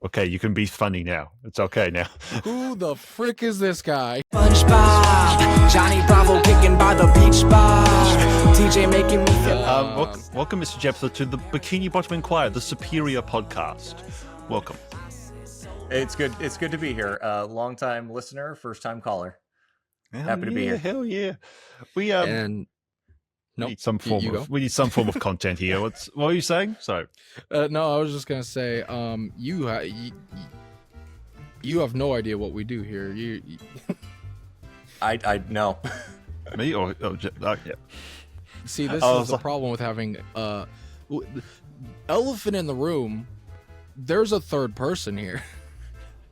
Okay, you can be funny now. It's okay now. Who the frick is this guy? SpongeBob, Johnny Bravo kicking by the beach bar, TJ making me feel. Welcome, Mr. Jeptha, to the Bikini Bottom Inquirer, the superior podcast. Welcome. It's good. It's good to be here. Long-time listener, first-time caller. Happy to be here. Hell yeah. We And we need some form of content here. What were you saying? Sorry. no, I was just gonna say, you have no idea what we do here. I know. Me or yeah. See, this is the problem with having elephant in the room. There's a third person here.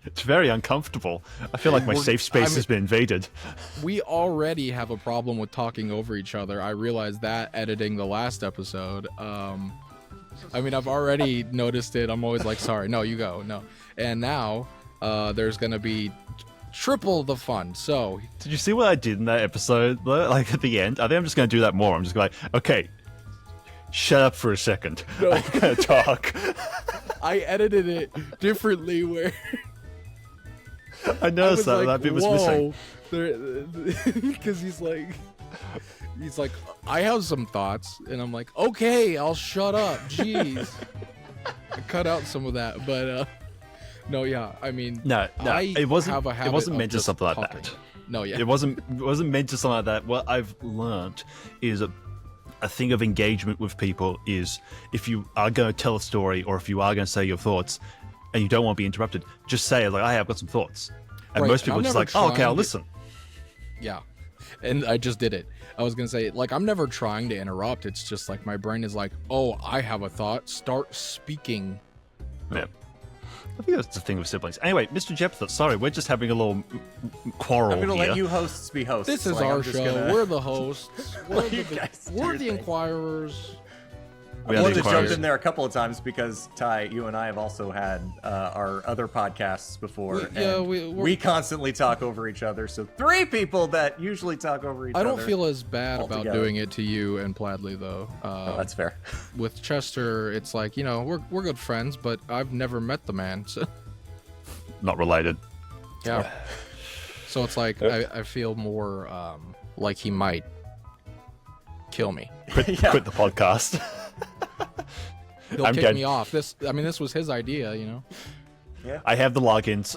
It's very uncomfortable. I feel like my safe space has been invaded. We already have a problem with talking over each other. I realized that editing the last episode. I've already noticed it. I'm always like, sorry, no, you go, no. And now there's going to be triple the fun. So, did you see what I did in that episode? Like at the end? I think I'm just going to do that more. I'm just going, okay, shut up for a second. No. I'm going to talk. I edited it differently where... I noticed that bit was missing. Because he's like, I have some thoughts, and I'm like, okay, I'll shut up. Jeez, I cut out some of that, but no, yeah, I mean, no, it wasn't. It wasn't meant to something like talking. that. No, yeah, it wasn't meant to something like that. What I've learned is a thing of engagement with people is if you are going to tell a story or if you are going to say your thoughts and you don't want to be interrupted, just say it like, hey, I've got some thoughts. And most people are just like, oh, okay, I'll listen. Yeah. And I just did it. I was going to say, like, I'm never trying to interrupt. It's just like my brain is like, oh, I have a thought. Start speaking. Yeah. I think that's the thing with siblings. Anyway, Mr. Jeptha, sorry, we're just having a little quarrel here. I'm going to let you hosts be hosts. This is our show. We're the hosts. We're the Inquirers. I wanted to jump in there a couple of times because, Ty, you and I have also had our other podcasts before. We constantly talk over each other. So 3 people that usually talk over each other. I don't feel as bad about doing it to you and Pladley, though. That's fair. With Chester, it's like, we're good friends, but I've never met the man. So. Not related. Yeah. So it's like, I feel more like he might kill me. Quit the podcast. He'll kick me off. This was his idea, Yeah. I have the logins.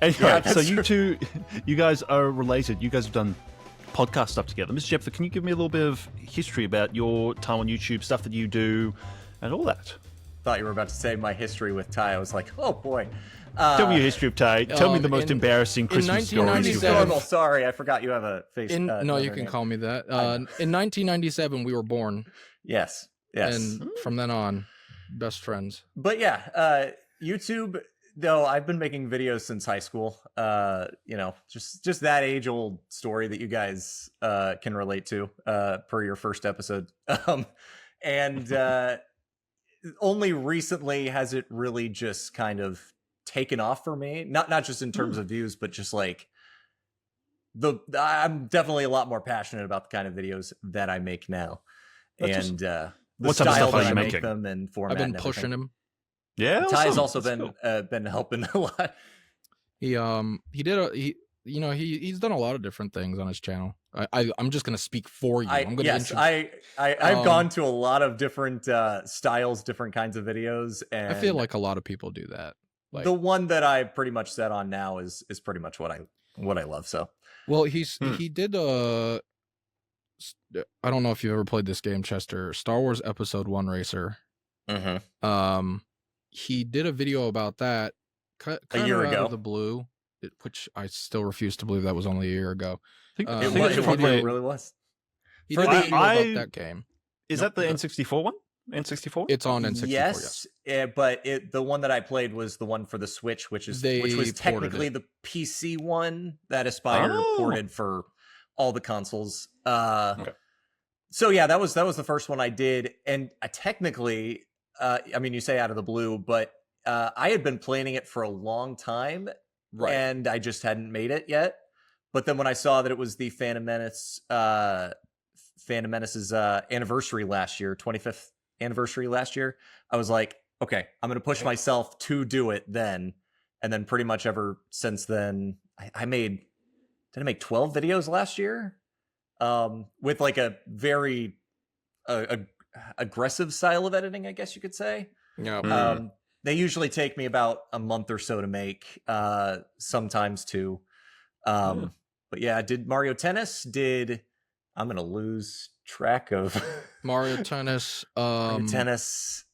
Anyway, so you guys are related. You guys have done podcast stuff together. Mr. Jeptha, can you give me a little bit of history about your time on YouTube, stuff that you do, and all that? Thought you were about to say my history with Ty. I was like, oh boy. Tell me your history of Ty. Tell me the most embarrassing Christmas stories you've had. Normal. Sorry, I forgot you have a face. No, you can call me that. In 1997, we were born. Yes. And from then on, best friends. But yeah, YouTube, though, I've been making videos since high school. Just that age-old story that you guys can relate to per your first episode. And only recently has it really just kind of taken off for me. Not just in terms of views, but just like I'm definitely a lot more passionate about the kind of videos that I make now. What type of stuff are you making? Them and format. I've been pushing him. Yeah, Ty's also been helping a lot. He's done a lot of different things on his channel. I'm just gonna speak for you. I've gone to a lot of different styles, different kinds of videos, and I feel like a lot of people do that. Like, the one that I pretty much set on now is pretty much what I love. So, well, he did I don't know if you've ever played this game, Chester. Star Wars Episode 1 Racer. Mm-hmm. He did a video about that a year ago. Out of the blue, which I still refuse to believe that was only a year ago. It really was. He did a video about that game. Is that the N64 one? N64? It's on N64. Yes. But the one that I played was the one for the Switch, which was technically the PC one that Aspyr ported for all the consoles. Okay. So yeah, that was the first one I did, and technically, you say out of the blue, but I had been planning it for a long time, right? And I just hadn't made it yet. But then when I saw that it was the Phantom Menace's anniversary last year, 25th anniversary last year, I was like, okay, I'm going to push myself to do it then. And then pretty much ever since then, did I make 12 videos last year? With like a very aggressive style of editing, I guess you could say. Yeah. They usually take me about a month or so to make, sometimes two. But yeah, I did Mario Tennis, I'm going to lose track of Mario Tennis. Mario Tennis.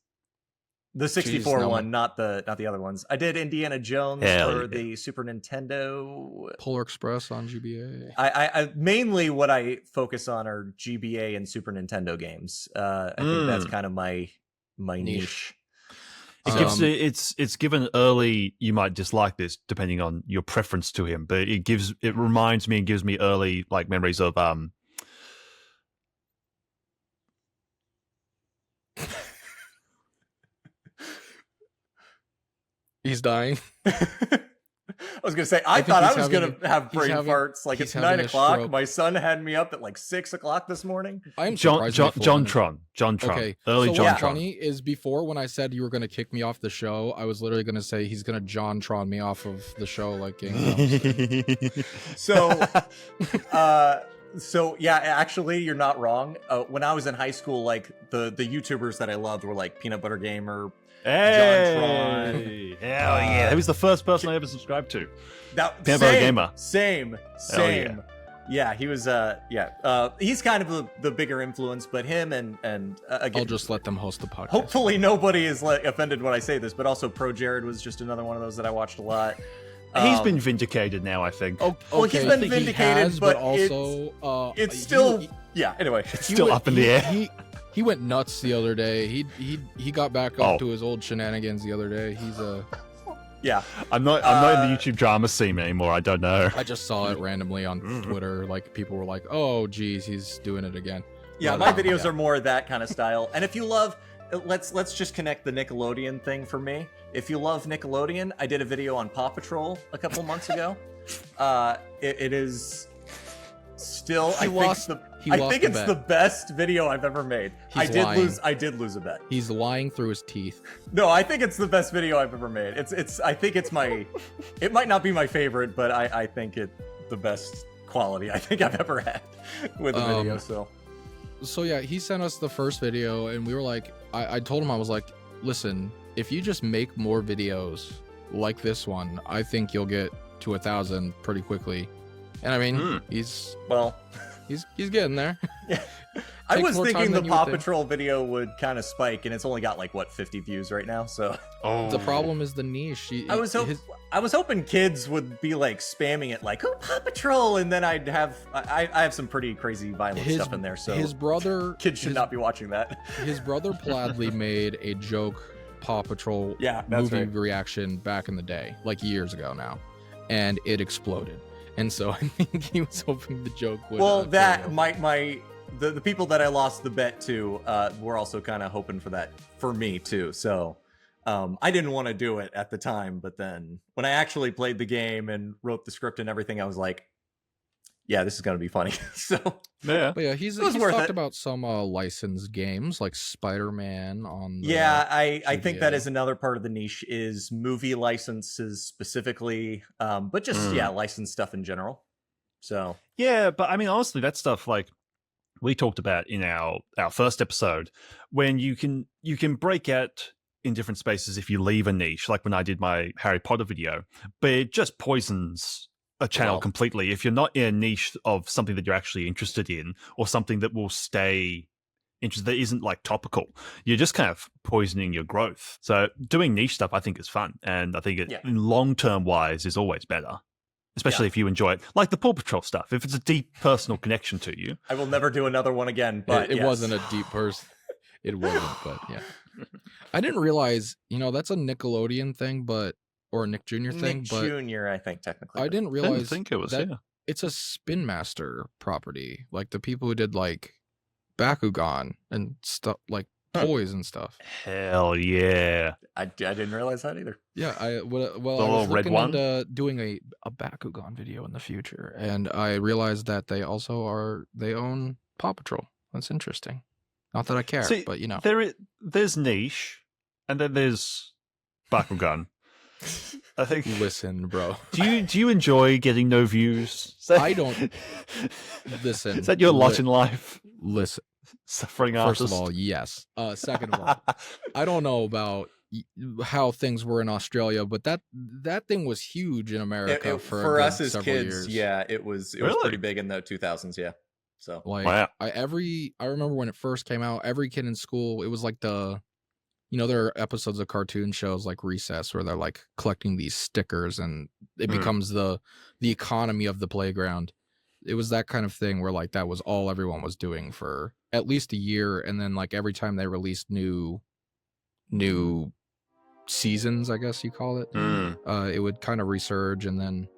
The 64 one, not the other ones. I did Indiana Jones for the Super Nintendo. Polar Express on GBA. I mainly what I focus on are GBA and Super Nintendo games. I think that's kind of my niche. It's given early. You might dislike this depending on your preference to him, but it reminds me and gives me early like memories of He's dying. I was gonna say, I thought I was gonna have brain farts. Like it's 9 o'clock. My son had me up at like 6 o'clock this morning. I'm John Tron. Okay, early so John what's Tron. funny is before when I said you were gonna kick me off the show, I was literally gonna say he's gonna John Tron me off of the show like Game So yeah, actually, you're not wrong. When I was in high school, like the YouTubers that I loved were like Peanut Butter Gamer. Hey! John Tron. Hell yeah. He was the first person I ever subscribed to. Same. Yeah, he was he's kind of the bigger influence, but him and again, I'll just let them host the podcast. Hopefully nobody is like offended when I say this, but also Pro Jared was just another one of those that I watched a lot. He's been vindicated now, I think. Well, he's been vindicated, but also it's still anyway, it's still up in the air. He went nuts the other day. He got back up to his old shenanigans the other day. He's yeah. I'm not in the YouTube drama scene anymore. I don't know. I just saw it randomly on Twitter. Like people were like, "Oh, geez, he's doing it again." Yeah, my videos are more that kind of style. And if you love, let's just connect the Nickelodeon thing for me. If you love Nickelodeon, I did a video on Paw Patrol a couple months ago. It is still I think it's the best video I've ever made. I did lose a bet. He's lying through his teeth. No, I think it's the best video I've ever made. I think it's it might not be my favorite, but I think it the best quality I think I've ever had with a video. So yeah, he sent us the first video and we were like, I told him, I was like, listen, if you just make more videos like this one, I think you'll get to 1,000 pretty quickly. And I mean, he's getting there. Yeah. I was thinking the Paw Patrol video would kind of spike, and it's only got like 50 views right now. So the problem is the niche. I was hoping kids would be like spamming it, like Paw Patrol, and then I have some pretty crazy violent stuff in there. So kids should not be watching that. His brother Pladley made a joke Paw Patrol movie reaction back in the day, like years ago now, and it exploded. And so I think he was hoping the joke would. Well, the people that I lost the bet to were also kind of hoping for that for me too. So I didn't want to do it at the time, but then when I actually played the game and wrote the script and everything, I was like, yeah, this is going to be funny. So but yeah, he's talked about some licensed games like Spider-Man on. I think that is another part of the niche is movie licenses specifically, but just licensed stuff in general. So yeah, but I mean, honestly, that stuff like we talked about in our first episode, when you can break out in different spaces if you leave a niche, like when I did my Harry Potter video, but it just poisons a channel completely if you're not in a niche of something that you're actually interested in or something that will stay interested, that isn't like topical. You're just kind of poisoning your growth. So doing niche stuff I think is fun, and I think it in long-term wise is always better, especially if you enjoy it, like the Paw Patrol stuff. If it's a deep personal connection to you, I will never do another one again. But it wasn't a deep person. It wasn't, but yeah. I didn't realize, that's a Nickelodeon thing, or a Nick Jr. thing. Nick Jr., I think, technically. I didn't realize I didn't think it was, it's a Spin Master property. Like the people who did like Bakugan and stuff, like toys and stuff. Hell yeah. I didn't realize that either. Yeah, I was looking into doing a Bakugan video in the future, and I realized that they own Paw Patrol. That's interesting. Not that I care, but there's niche, and then there's Bakugan. I think. Listen, bro. Do you enjoy getting no views? I don't. Listen. Is that your lot in life? Listen. Suffering artist. First of all, yes. Second of all, I don't know about how things were in Australia, but that thing was huge in America for us as kids. Years. Yeah, it was pretty big in the 2000s. Yeah, so like wow. I remember when it first came out. Every kid in school, it was like there are episodes of cartoon shows like Recess where they're like collecting these stickers, and it becomes the economy of the playground. It was that kind of thing where like that was all everyone was doing for at least a year, and then like every time they released new seasons, I guess you call it, it would kind of resurge. And then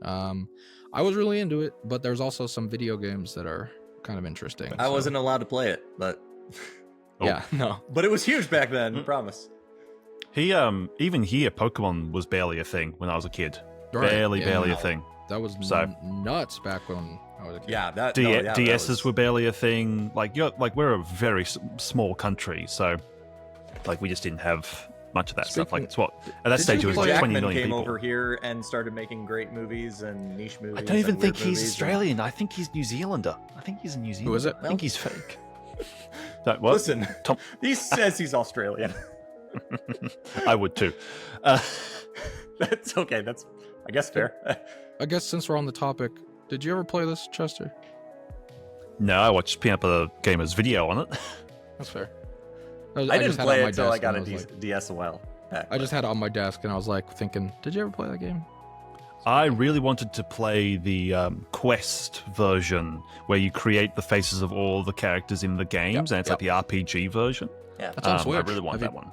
I was really into it, but there's also some video games that are kind of interesting. I wasn't allowed to play it, but yeah, no, but it was huge back then. Promise. Even here, Pokemon was barely a thing when I was a kid. Right. Barely a thing. That was nuts back when I was a kid. Yeah, DSs were barely a thing. Like we're a very small country, so like we just didn't have much of that stuff. Like it's what at that stage it was like 20 million came people. over here and started making great movies and niche movies. I don't even think he's Australian. I think he's New Zealander. I think he's a New Zealander. Who is it? I think he's fake. What? Listen, Tom. He says he's Australian. I would too. That's okay. That's, I guess, fair. I guess since we're on the topic, did you ever play this, Chester? No, I watched Peanut Butter Gamer's video on it. That's fair. I didn't play it until I got a DS a while back. I just had it on my desk, and I was like thinking, did you ever play that game? I really wanted to play the Quest version, where you create the faces of all the characters in the games, and it's like the RPG version. Yeah, that's on Switch. I really want that one.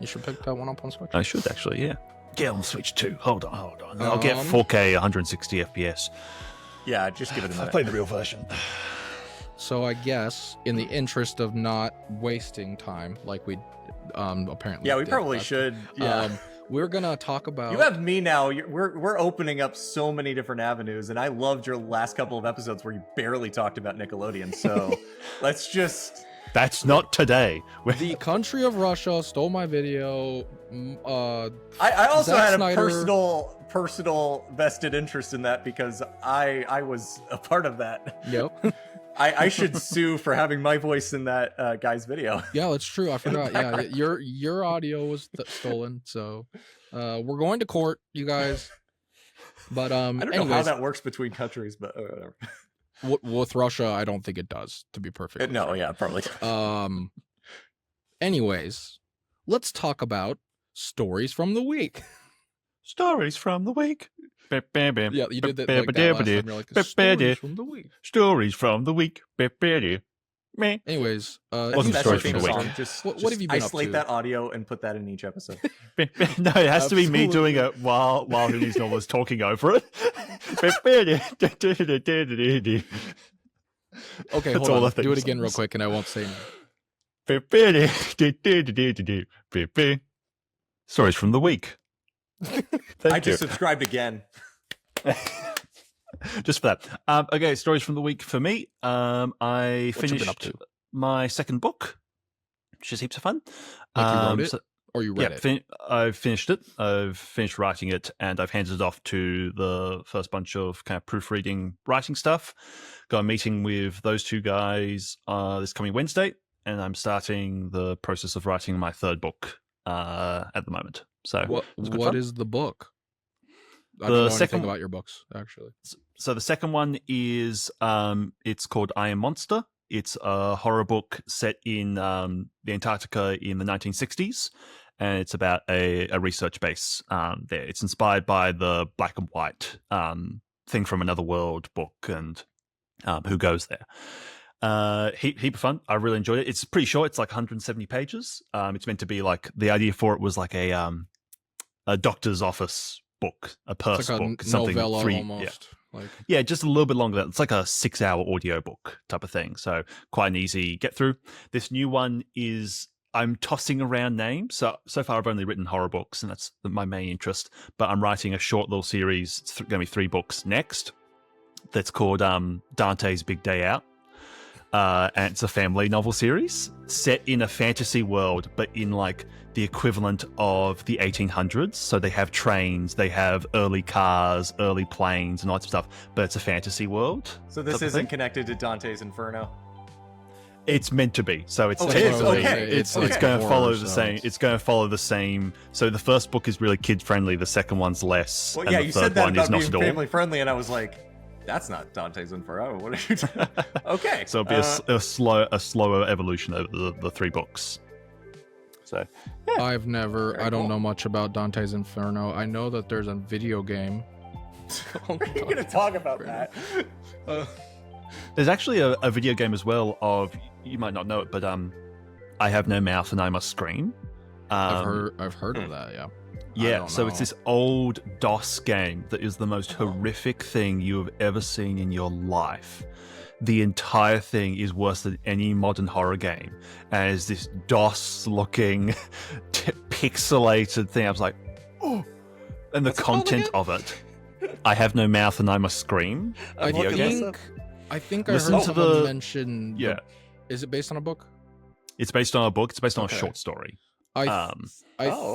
You should pick that one up on Switch. I should actually, yeah. Get on Switch too. Hold on. I'll get 4K 160 FPS. Yeah, just give it a minute. I played the real version. So I guess, in the interest of not wasting time, like we apparently we probably should. Yeah. We're gonna talk about. You have me now. We're opening up so many different avenues, and I loved your last couple of episodes where you barely talked about Nickelodeon. So let's just. That's not today. The country of Russia stole my video. I also Zack had Snyder... a personal vested interest in that because I was a part of that. Yep. I should sue for having my voice in that guy's video. Yeah, that's true. I forgot. Yeah, your audio was stolen, so we're going to court, you guys. But I don't know how that works between countries, but whatever. With Russia, I don't think it does. To be perfect. No, yeah, probably. Anyways, let's talk about stories from the week. Stories from the week. Yeah, you did that like that last time. You're like, stories from the week. Stories from the week. Anyways, wasn't stories from the week. Just what have you been up to? Isolate that audio and put that in each episode. No, it has to be me doing it while Hoodie's Novel is talking over it. Okay, hold on. Do it again real quick, and I won't say anything. Stories from the week. I just subscribed again. Just for that. Okay, stories from the week for me. I finished my second book, which is heaps of fun. Like you wrote it? Or you read it? I've finished it. I've finished writing it, and I've handed it off to the first bunch of kind of proofreading, writing stuff. Got a meeting with those two guys this coming Wednesday, and I'm starting the process of writing my third book at the moment. So what is the book? I don't know anything about your books, actually. So the second one is it's called I Am Monster. It's a horror book set in the Antarctica in the 1960s, and it's about a research base there. It's inspired by the Black and White Thing from Another World book and Who Goes There. Heap of fun. I really enjoyed it. It's pretty short. It's like 170 pages. It's meant to be like, the idea for it was like a doctor's office book, a purse like book, a something novella almost. Yeah, just a little bit longer. It's like a 6-hour audio book type of thing. So quite an easy get through. This new one is, I'm tossing around names. So far I've only written horror books, and that's my main interest. But I'm writing a short little series. It's going to be 3 books next. That's called Dante's Big Day Out. and it's a family novel series set in a fantasy world, but in like the equivalent of the 1800s. So they have trains, they have early cars, early planes, and lots of stuff. But it's a fantasy world. So this isn't connected to Dante's Inferno. It's meant to be. So it's It's going to follow the same. It's going to follow the same. So the first book is really kid friendly. The second one's less. Well, and yeah, the you third said that one is about not being at all. family friendly, and I was like, that's not Dante's Inferno. What are you doing? Okay. So it'll be a slower evolution over the 3 books. So yeah. I don't know much about Dante's Inferno. I know that there's a video game. We're going to talk about that. There's actually a video game as well of, you might not know it, but I Have No Mouth and I Must Scream. I've heard of that, yeah. Yeah, so it's this old DOS game that is the most horrific thing you have ever seen in your life. The entire thing is worse than any modern horror game. And it's this DOS-looking, pixelated thing. I was like, oh! And the content of it. I Have No Mouth and I Must Scream. I think I heard someone mention... Yeah. Is it based on a book? It's based on a book. It's based on a short story. I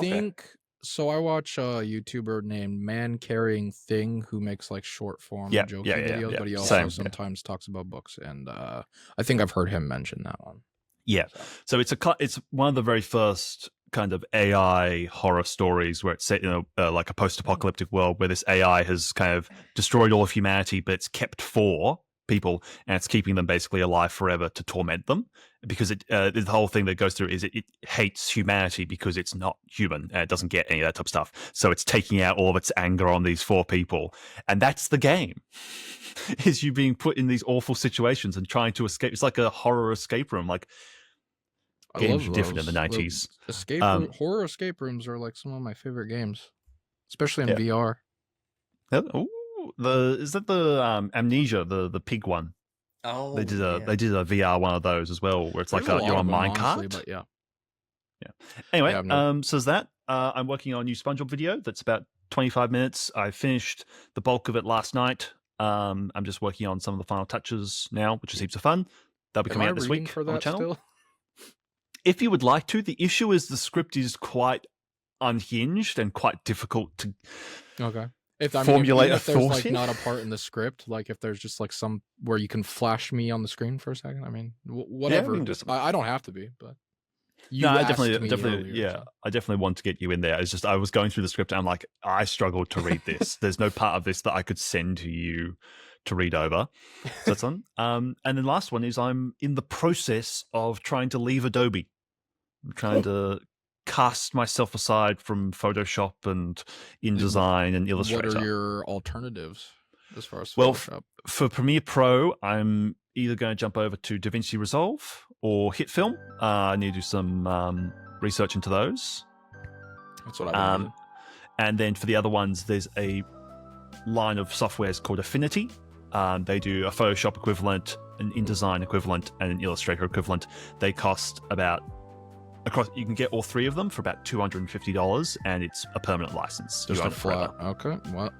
think... So I watch a YouTuber named Man Carrying Thing who makes like short form joking videos, but he also sometimes talks about books, and I think I've heard him mention that one. Yeah, so it's one of the very first kind of AI horror stories where it's set in like a post-apocalyptic world where this AI has kind of destroyed all of humanity, but it's kept for people and it's keeping them basically alive forever to torment them, because the whole thing that goes through is it hates humanity because it's not human and it doesn't get any of that type of stuff. So it's taking out all of its anger on these 4 people, and that's the game. Is you being put in these awful situations and trying to escape. It's like a horror escape room. Like games were different in the 90s. Horror escape rooms are like some of my favorite games, especially in VR. Oh, is that the Amnesia, the pig one? Oh, they did a VR one of those as well, where it's like you're on minecart. But yeah. Anyway, so there's that. I'm working on a new SpongeBob video that's about 25 minutes. I finished the bulk of it last night. I'm just working on some of the final touches now, which is heaps of fun. They'll be coming out this week for on the that channel. Still? If you would like to, the issue is the script is quite unhinged and quite difficult to formulate a if there's thought like in. not a part in the script, like if there's just like some where you can flash me on the screen for a second. I mean, whatever. I don't have to be, but I definitely want to get you in there. It's just I was going through the script and I'm like, I struggled to read this. There's no part of this that I could send to you to read over. So that's on. And then last one is I'm in the process of trying to leave Adobe. I'm trying to cast myself aside from Photoshop and InDesign and Illustrator. What are your alternatives as far as Photoshop? Well, for Premiere Pro, I'm either going to jump over to DaVinci Resolve or HitFilm. I need to do some research into those. That's what I mean. And then for the other ones, there's a line of softwares called Affinity. They do a Photoshop equivalent, an InDesign equivalent, and an Illustrator equivalent. They cost about you can get all 3 of them for about $250, and it's a permanent license. Just a flat. Okay. Well,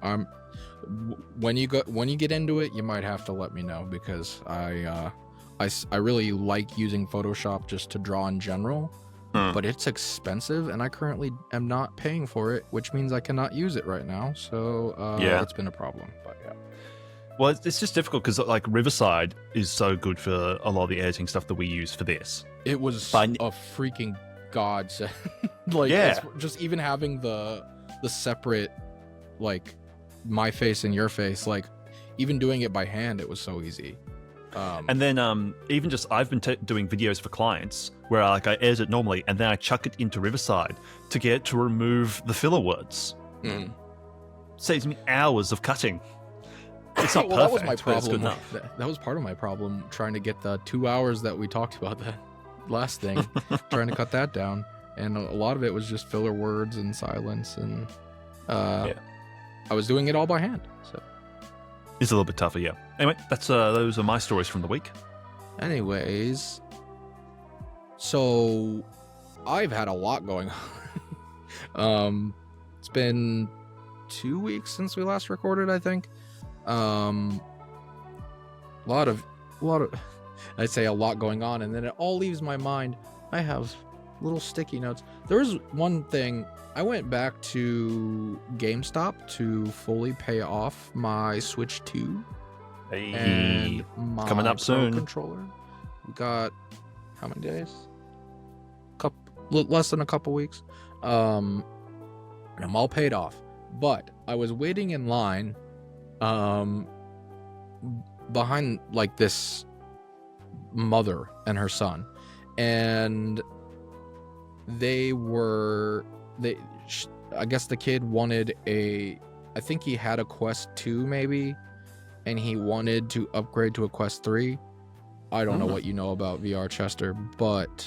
when you get into it, you might have to let me know, because I really like using Photoshop just to draw in general, but it's expensive, and I currently am not paying for it, which means I cannot use it right now. So that's been a problem. But yeah. Well, it's just difficult because like Riverside is so good for a lot of the editing stuff that we use for this. It was a freaking godsend. It's just even having the separate, like, my face and your face, like even doing it by hand, it was so easy. And then even just I've been doing videos for clients where I edit it normally and then I chuck it into Riverside to get it to remove the filler words. Saves me hours of cutting. It's not perfect. That was my problem. That was part of my problem, trying to get the 2 hours that we talked about that last thing, trying to cut that down. And a lot of it was just filler words and silence, and I was doing it all by hand. So it's a little bit tougher, yeah. Anyway, that's those are my stories from the week. Anyways, so I've had a lot going on. It's been 2 weeks since we last recorded, I think. A lot of I say a lot going on, and then it all leaves my mind. I have little sticky notes. There was one thing. I went back to GameStop to fully pay off my Switch 2 and my coming up soon. controller. We got how many days? Less than a couple weeks. And I'm all paid off. But I was waiting in line behind like this mother and her son, and I guess the kid wanted I think he had a Quest 2 maybe, and he wanted to upgrade to a Quest 3. I don't know what you know about VR, Chester, but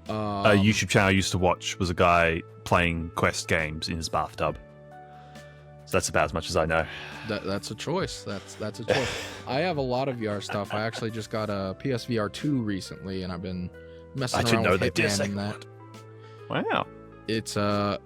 a YouTube channel I used to watch was a guy playing Quest games in his bathtub. So that's about as much as I know. That's a choice. That's a choice. I have a lot of VR stuff. I actually just got a PSVR 2 recently, and I've been messing around with Hitman and that. Wow. It's the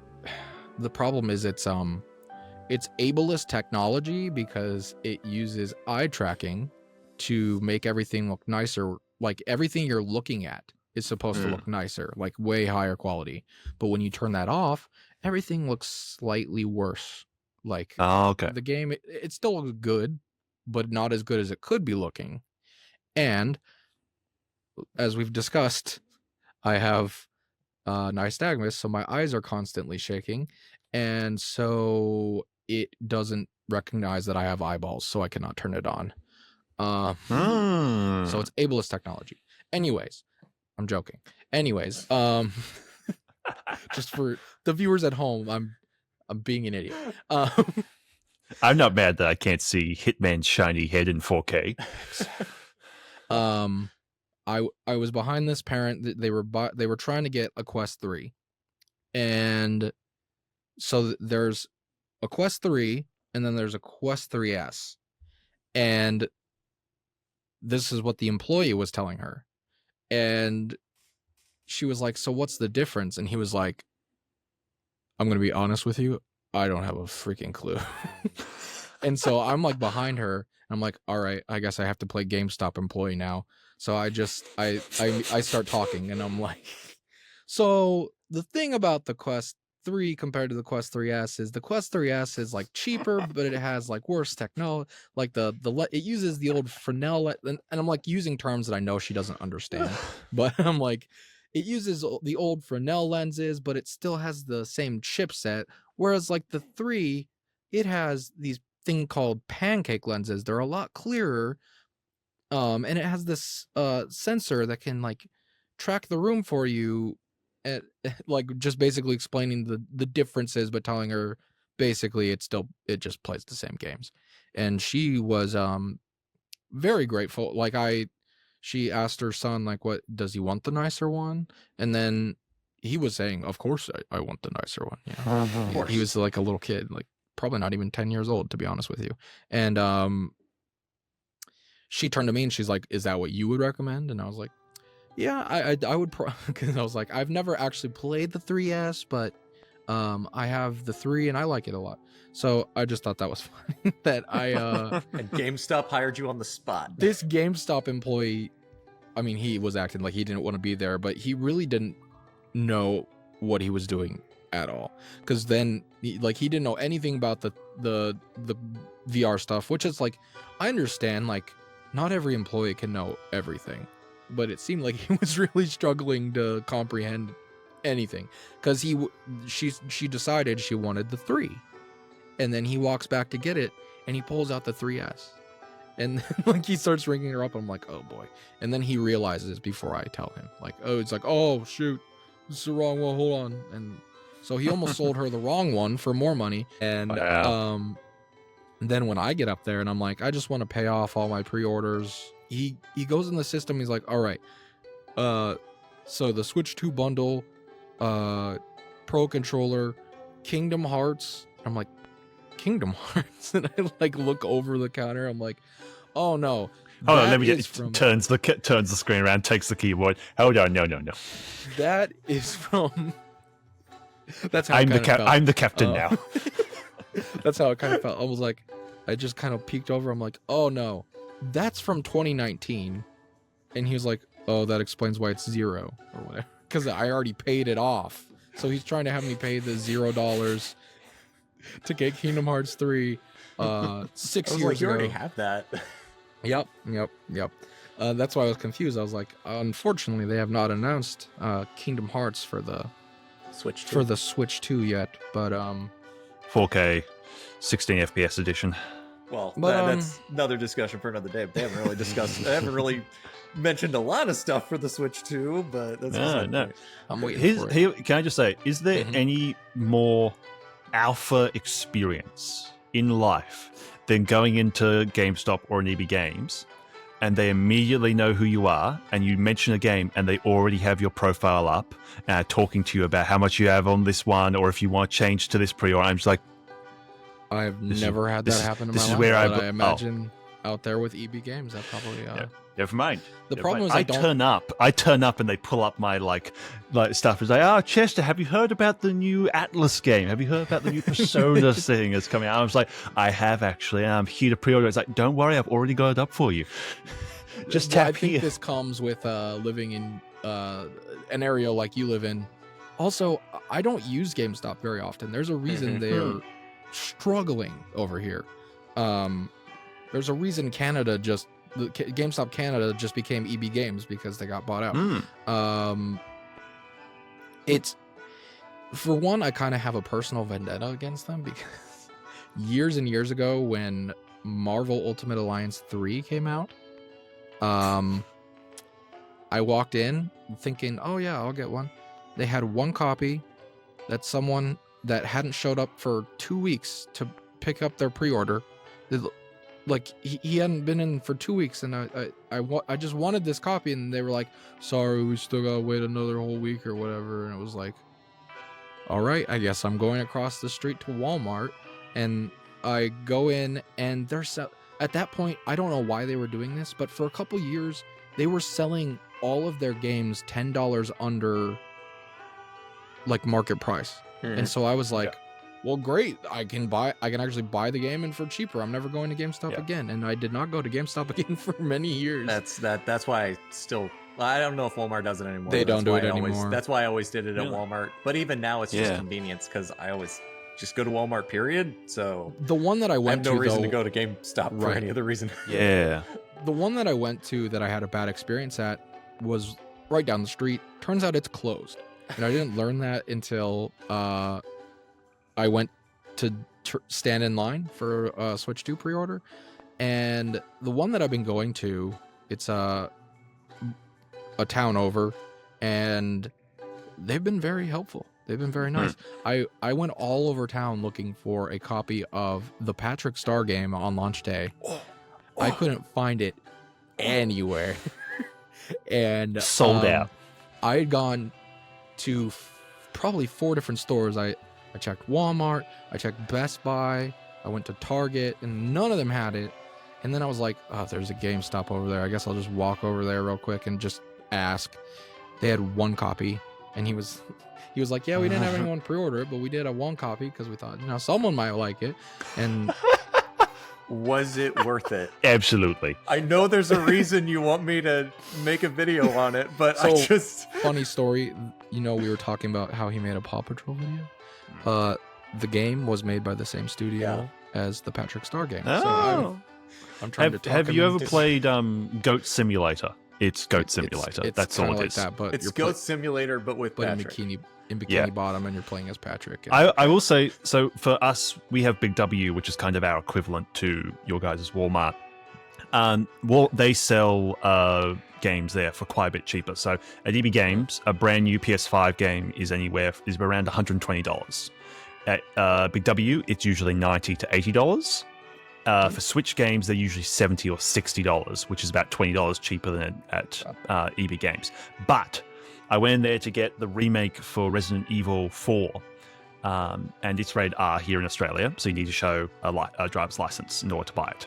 problem is it's ableist technology because it uses eye tracking to make everything look nicer. Like everything you're looking at is supposed to look nicer, like way higher quality. But when you turn that off, everything looks slightly worse. Like the game, it still looks good, but not as good as it could be looking. And as we've discussed, I have nystagmus, so my eyes are constantly shaking, and so it doesn't recognize that I have eyeballs, so I cannot turn it on. So it's ableist technology. Anyways, I'm joking. Anyways, just for the viewers at home, I'm being an idiot. I'm not mad that I can't see Hitman's shiny head in 4K. I was behind this parent. They were trying to get a Quest 3, and so there's a Quest 3, and then there's a Quest 3S, and this is what the employee was telling her, and she was like, "So what's the difference?" And he was like, "I'm gonna be honest with you, I don't have a freaking clue." And so I'm like behind her. I'm like, all right, I guess I have to play GameStop employee now. So I start talking, and I'm like, so the thing about the Quest 3 compared to the Quest 3S is the Quest 3S is like cheaper, but it has like worse technology. Like it uses the old Fresnel, and I'm like using terms that I know she doesn't understand, but I'm like, it uses the old Fresnel lenses, but it still has the same chipset. Whereas like the 3, it has these thing called pancake lenses. They're a lot clearer. And it has this sensor that can like track the room for you, at like just basically explaining the differences, but telling her basically it just plays the same games. And she was very grateful. Like she asked her son, like, what does he want, the nicer one? And then he was saying, of course I want the nicer one. Yeah. He was like a little kid, like probably not even 10 years old, to be honest with you. And she turned to me and she's like, is that what you would recommend? And I was like, yeah, I would because I was like, I've never actually played the 3S, but I have the 3 and I like it a lot. So I just thought that was funny that and GameStop hired you on the spot. This GameStop employee, I mean, he was acting like he didn't want to be there, but he really didn't know what he was doing at all. Because then he didn't know anything about the VR stuff, which is like, I understand, like not every employee can know everything, but it seemed like he was really struggling to comprehend anything, because she decided she wanted the 3, and then he walks back to get it and he pulls out the 3S, and then, like he starts ringing her up. I'm like, oh boy. And then he realizes before I tell him, like, oh, it's like, oh shoot, this is the wrong one, hold on. And so he almost sold her the wrong one for more money. And then when I get up there and I'm like, I just want to pay off all my pre-orders, he goes in the system. He's like, all right, so the Switch 2 bundle, Pro Controller, Kingdom Hearts. I'm like, Kingdom Hearts? And I like look over the counter. I'm like, oh no. Hold on, let me turns the screen around, takes the keyboard. Hold on, no. That is from. That's how I'm the captain now. That's how it kind of felt. I was like, I just kind of peeked over. I'm like, oh no, that's from 2019, And he was like, oh, that explains why it's 0 or whatever. Because I already paid it off. So he's trying to have me pay the $0 to get Kingdom Hearts 3 6 years like, you ago. already have that. Yep. That's why I was confused. I was like, unfortunately, they have not announced Kingdom Hearts for the Switch 2 yet. But 4K, 16 FPS edition. Well, that's another discussion for another day. They haven't really they haven't really mentioned a lot of stuff for the Switch 2, but that's no. I'm waiting for it. Can I just say, is there any more alpha experience in life than going into GameStop or an EB Games and they immediately know who you are and you mention a game and they already have your profile up talking to you about how much you have on this one or if you want to change to this pre-order? I'm just like, I've never had that happen in my life. This is where I imagine out there with EB Games, that probably... Never mind. The problem is I turn up and they pull up my like stuff. It's like, Chester, have you heard about the new Atlas game? Have you heard about the new Persona thing that's coming out? I was like, I have actually. And I'm here to pre-order. It's like, don't worry, I've already got it up for you. Just tap I think this comes with living in an area like you live in. Also, I don't use GameStop very often. There's a reason they're struggling over here. There's a reason GameStop Canada just became EB Games because they got bought out. It's, for one, I kind of have a personal vendetta against them because years and years ago when Marvel Ultimate Alliance 3 came out, I walked in thinking, oh yeah, I'll get one. They had one copy that someone that hadn't showed up for 2 weeks to pick up their pre-order. Like he hadn't been in for 2 weeks, and I just wanted this copy, and they were like, "Sorry, we still gotta wait another whole week or whatever." And it was like, "All right, I guess I'm going across the street to Walmart," and I go in, and at that point, I don't know why they were doing this, but for a couple years, they were selling all of their games $10 under like market price, and so I was like. Well, great. I can actually buy the game and for cheaper. I'm never going to GameStop again. And I did not go to GameStop again for many years. That's why I don't know if Walmart does it anymore. They don't do it anymore. That's why I always did it at Walmart. But even now it's just convenience because I always just go to Walmart, period. So the one that I went to, I have no reason to go to GameStop for any other reason. Yeah. The one that I went to that I had a bad experience at was right down the street. Turns out it's closed. And I didn't learn that until I went to stand in line for a Switch 2 pre-order, and the one that I've been going to, it's a town over, and they've been very helpful. They've been very nice. I went all over town looking for a copy of the Patrick Star game on launch day. I couldn't find it anywhere. And sold out. I had gone to probably 4 different stores. I checked Walmart, I checked Best Buy, I went to Target, and none of them had it. And then I was like, oh, there's a GameStop over there. I guess I'll just walk over there real quick and just ask. They had one copy, and he was like, yeah, we didn't have anyone pre-order it, but we did have one copy because we thought, someone might like it. And was it worth it? Absolutely. I know there's a reason you want me to make a video on it, but funny story, we were talking about how he made a Paw Patrol video. The game was made by the same studio as the Patrick Star game. Oh. So I'm trying to talk Have you ever played Goat Simulator? It's Goat Simulator. It's that's all it like is. that, but it's Goat Simulator, but with Patrick. In Bikini Bottom, and you're playing as Patrick. I will say, so for us, we have Big W, which is kind of our equivalent to your guys' Walmart. They sell games there for quite a bit cheaper. So at EB Games, a brand new PS5 game is around $120. At Big W, it's usually $90 to $80. For Switch games, they're usually $70 or $60, which is about $20 cheaper than at EB Games. But I went in there to get the remake for Resident Evil 4, and it's rated R here in Australia, so you need to show a driver's license in order to buy it.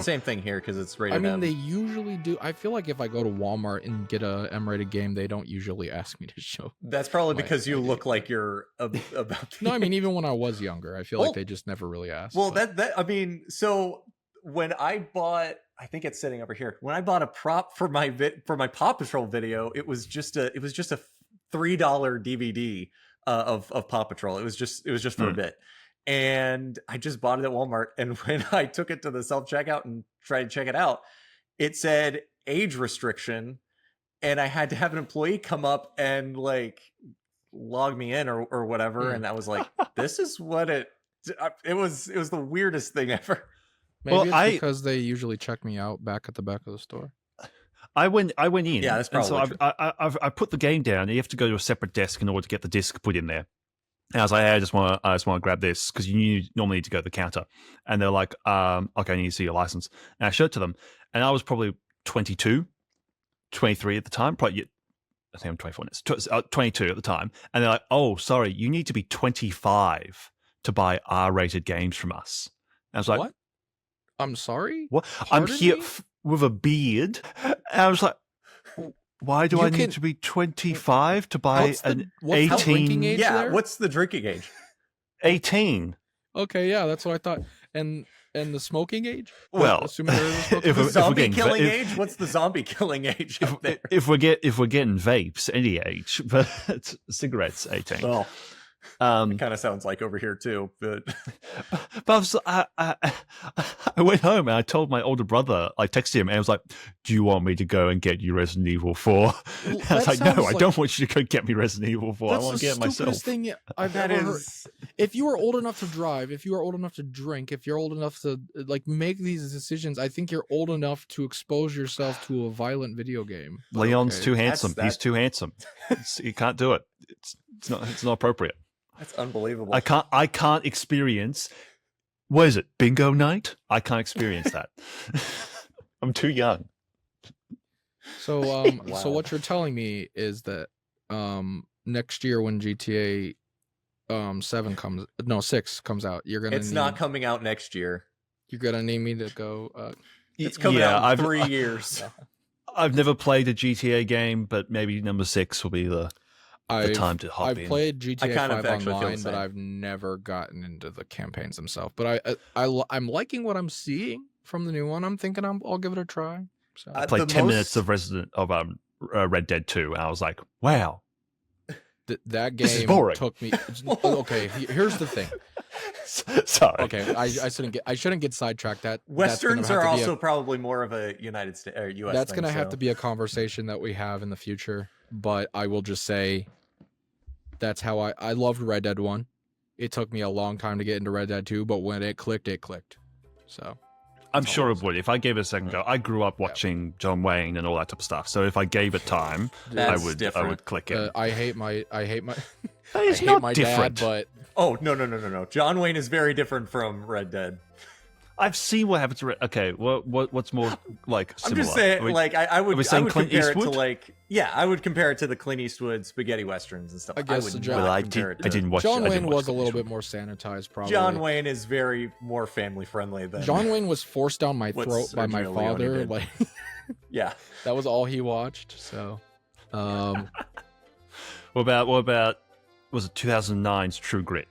Same thing here because it's rated M. They usually do. I feel like if I go to Walmart and get a M-rated game, they don't usually ask me to show. That's probably because you look like you're about. No, even when I was younger, I feel like they just never really asked. Well, so when I bought, I think it's sitting over here. When I bought a prop for my Paw Patrol video, it was just a $3 DVD of Paw Patrol. It was just for a bit. And I just bought it at Walmart. And when I took it to the self-checkout and tried to check it out, it said age restriction. And I had to have an employee come up and like log me in or whatever. And I was like, this is what it was the weirdest thing ever. Maybe it's because they usually check me out back at the back of the store. I went in. Yeah, that's probably true. I put the game down. And you have to go to a separate desk in order to get the disc put in there. And I was like, hey, I just want to grab this because you normally need to go to the counter. And they're like, okay, I need to see your license. And I showed it to them. And I was probably 22, 23 at the time. Probably, I think I'm 24 now. 22 at the time. And they're like, oh, sorry, you need to be 25 to buy R-rated games from us. And I was like, what? I'm sorry? What? I'm here with a beard. And I was like, why do I need to be 25 to buy an 18? Age yeah, there? What's the drinking age? 18. Okay, yeah, that's what I thought. And the smoking age? Well, assuming there is a smoking the zombie killing age? What's the zombie killing age up there? If we're getting vapes, any age, but cigarettes, 18. Well, it kind of sounds like over here too, but I went home and I told my older brother, I texted him and I was like, do you want me to go and get you Resident Evil 4? I was like, no, I don't want you to go get me Resident Evil 4. I want to get it myself. That's the stupidest thing I've ever heard. If you are old enough to drive, if you are old enough to drink, if you're old enough to like make these decisions, I think you're old enough to expose yourself to a violent video game. Leon's too handsome. He's too handsome. You can't do it. It's not appropriate. That's unbelievable. I can't experience. What is it? Bingo night? I can't experience that. I'm too young. So Wow. So what you're telling me is that next year when GTA 6 comes out, you're gonna. It's not coming out next year. You're gonna need me to go. It's coming out in 3 years. I've never played a GTA game, but maybe number 6 will be the time to hop in. I've played GTA 5 online, but same. I've never gotten into the campaigns themselves. But I'm liking what I'm seeing from the new one. I'm thinking I'll give it a try. So I played 10 minutes of Red Dead 2, and I was like, wow. That game took me. Okay, here's the thing. Sorry. Okay, I shouldn't get sidetracked. Westerns are also probably more of a United States or U.S. That's going to have to be a conversation that we have in the future. But I will just say, that's how I loved Red Dead 1. It took me a long time to get into Red Dead 2, but when it clicked, it clicked. So I'm sure it would. If I gave it a second go, I grew up watching John Wayne and all that type of stuff. So if I gave it time, I would click it. I hate my It's not different. Dad, but no. John Wayne is very different from Red Dead. I've seen what happened to Red. Okay, what's more like similar? I'm just saying, I would Clint compare Eastwood? it to I would compare it to the Clint Eastwood spaghetti westerns and stuff. I guess I didn't watch. John Wayne was a Clint little Eastwood. bit more sanitized, probably. John Wayne is very more family friendly than John Wayne was forced down my throat by my Sergio Leone father. did. Like, yeah, that was all he watched. So, What about was it 2009's True Grit?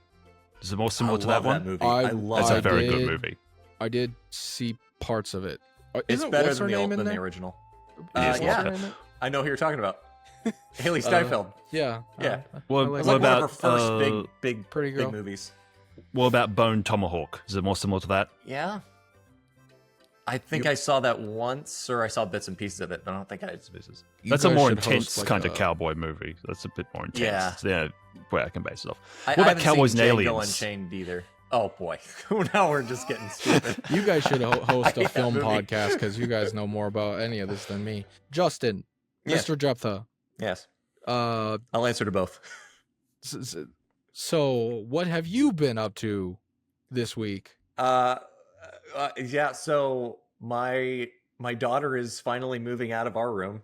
Is it more similar to that one? movie. I love That's that. a very good movie. I did see parts of it. It's better than the original. Yeah, I know who you're talking about. Haley Steinfeld. Yeah. Yeah. What It's like about one of her first big Pretty girl. movies. What about Bone Tomahawk? Is it more similar to that? Yeah. I think I saw that once, or I saw bits and pieces of it, but I don't think I. That's a guys more should intense host, kind of cowboy movie. That's a bit more intense. Yeah. Where I can base it off. I What about haven't Cowboys seen and Django Aliens? Unchained either. Oh boy, now we're just getting stupid. You guys should host a hate that film movie. podcast because you guys know more about any of this than me. Justin, Yes. Mr. Jephthah. Yes, Uh, I'll answer to both. so what have you been up to this week? Yeah. So my daughter is finally moving out of our room.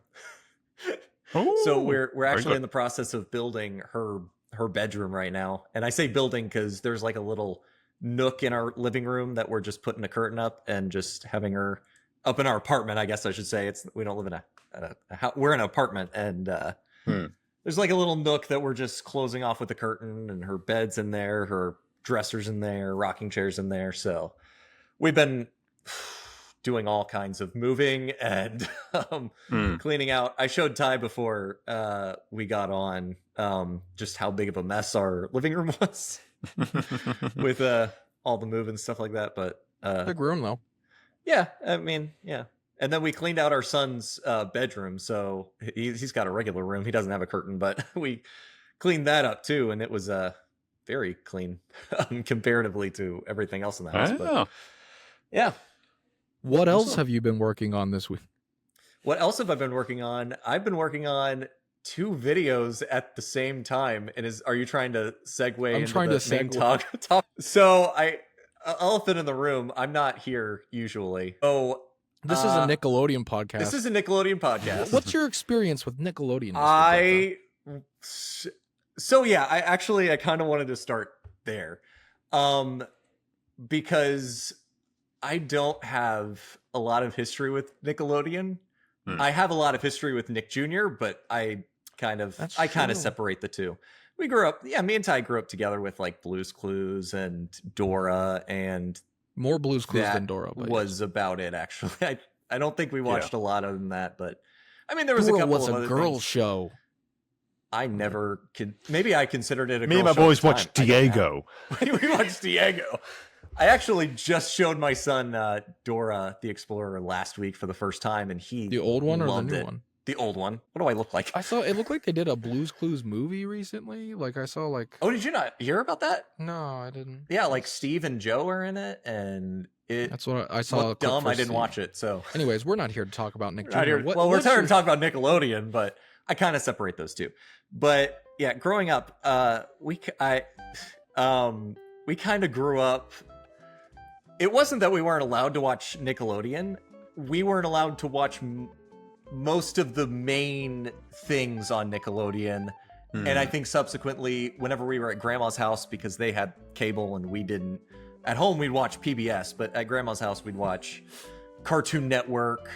So we're actually in the process of building her bedroom right now. And I say building because there's like a little nook in our living room that we're just putting a curtain up and just having her up in our apartment. I guess I should say we don't live in a house. We're in an apartment, and there's like a little nook that we're just closing off with a curtain, and her bed's in there, her dresser's in there, rocking chairs in there. So we've been doing all kinds of moving and cleaning out. I showed Ty before we got on just how big of a mess our living room was with all the move and stuff like that. But big room though. Yeah, I mean, yeah. And then we cleaned out our son's bedroom, so he's got a regular room. He doesn't have a curtain, but we cleaned that up too, and it was very clean comparatively to everything else in the house. But, yeah. What else have you been working on this week? What else have I been working on? I've been working on 2 videos at the same time. And are you trying to segue into the main talk? So elephant in the room. I'm not here usually. Oh, this is a Nickelodeon podcast. This is a Nickelodeon podcast. What's your experience with Nickelodeon? So yeah, I kind of wanted to start there, because I don't have a lot of history with Nickelodeon. I have a lot of history with Nick Jr., but I kind of separate the two. We grew up, me and Ty grew up together with like Blue's Clues and Dora, and more Blue's Clues than Dora. But was about it actually. I don't think we watched a lot other than that, but I mean there was Dora a couple was of a other girl things. Show. I never could. Maybe I considered it a Me girl and my show boys at the watched time. Diego. We watched Diego. I actually just showed my son Dora the Explorer last week for the first time, and he the old one or the loved new it. one? The old one. What do I look like? I saw it looked like they did a Blue's Clues movie recently. Like I saw like. Oh, did you not hear about that? No, I didn't. Yeah, like Steve and Joe are in it, and that's what I saw. Looked dumb. I didn't watch it. So, anyways, we're not here to talk about Nick Jr. We're here to talk about Nickelodeon, but I kind of separate those two. But yeah, growing up, we kind of grew up. It wasn't that we weren't allowed to watch Nickelodeon. We weren't allowed to watch most of the main things on Nickelodeon. And I think subsequently, whenever we were at Grandma's house, because they had cable and we didn't, at home we'd watch PBS, but at Grandma's house we'd watch Cartoon Network,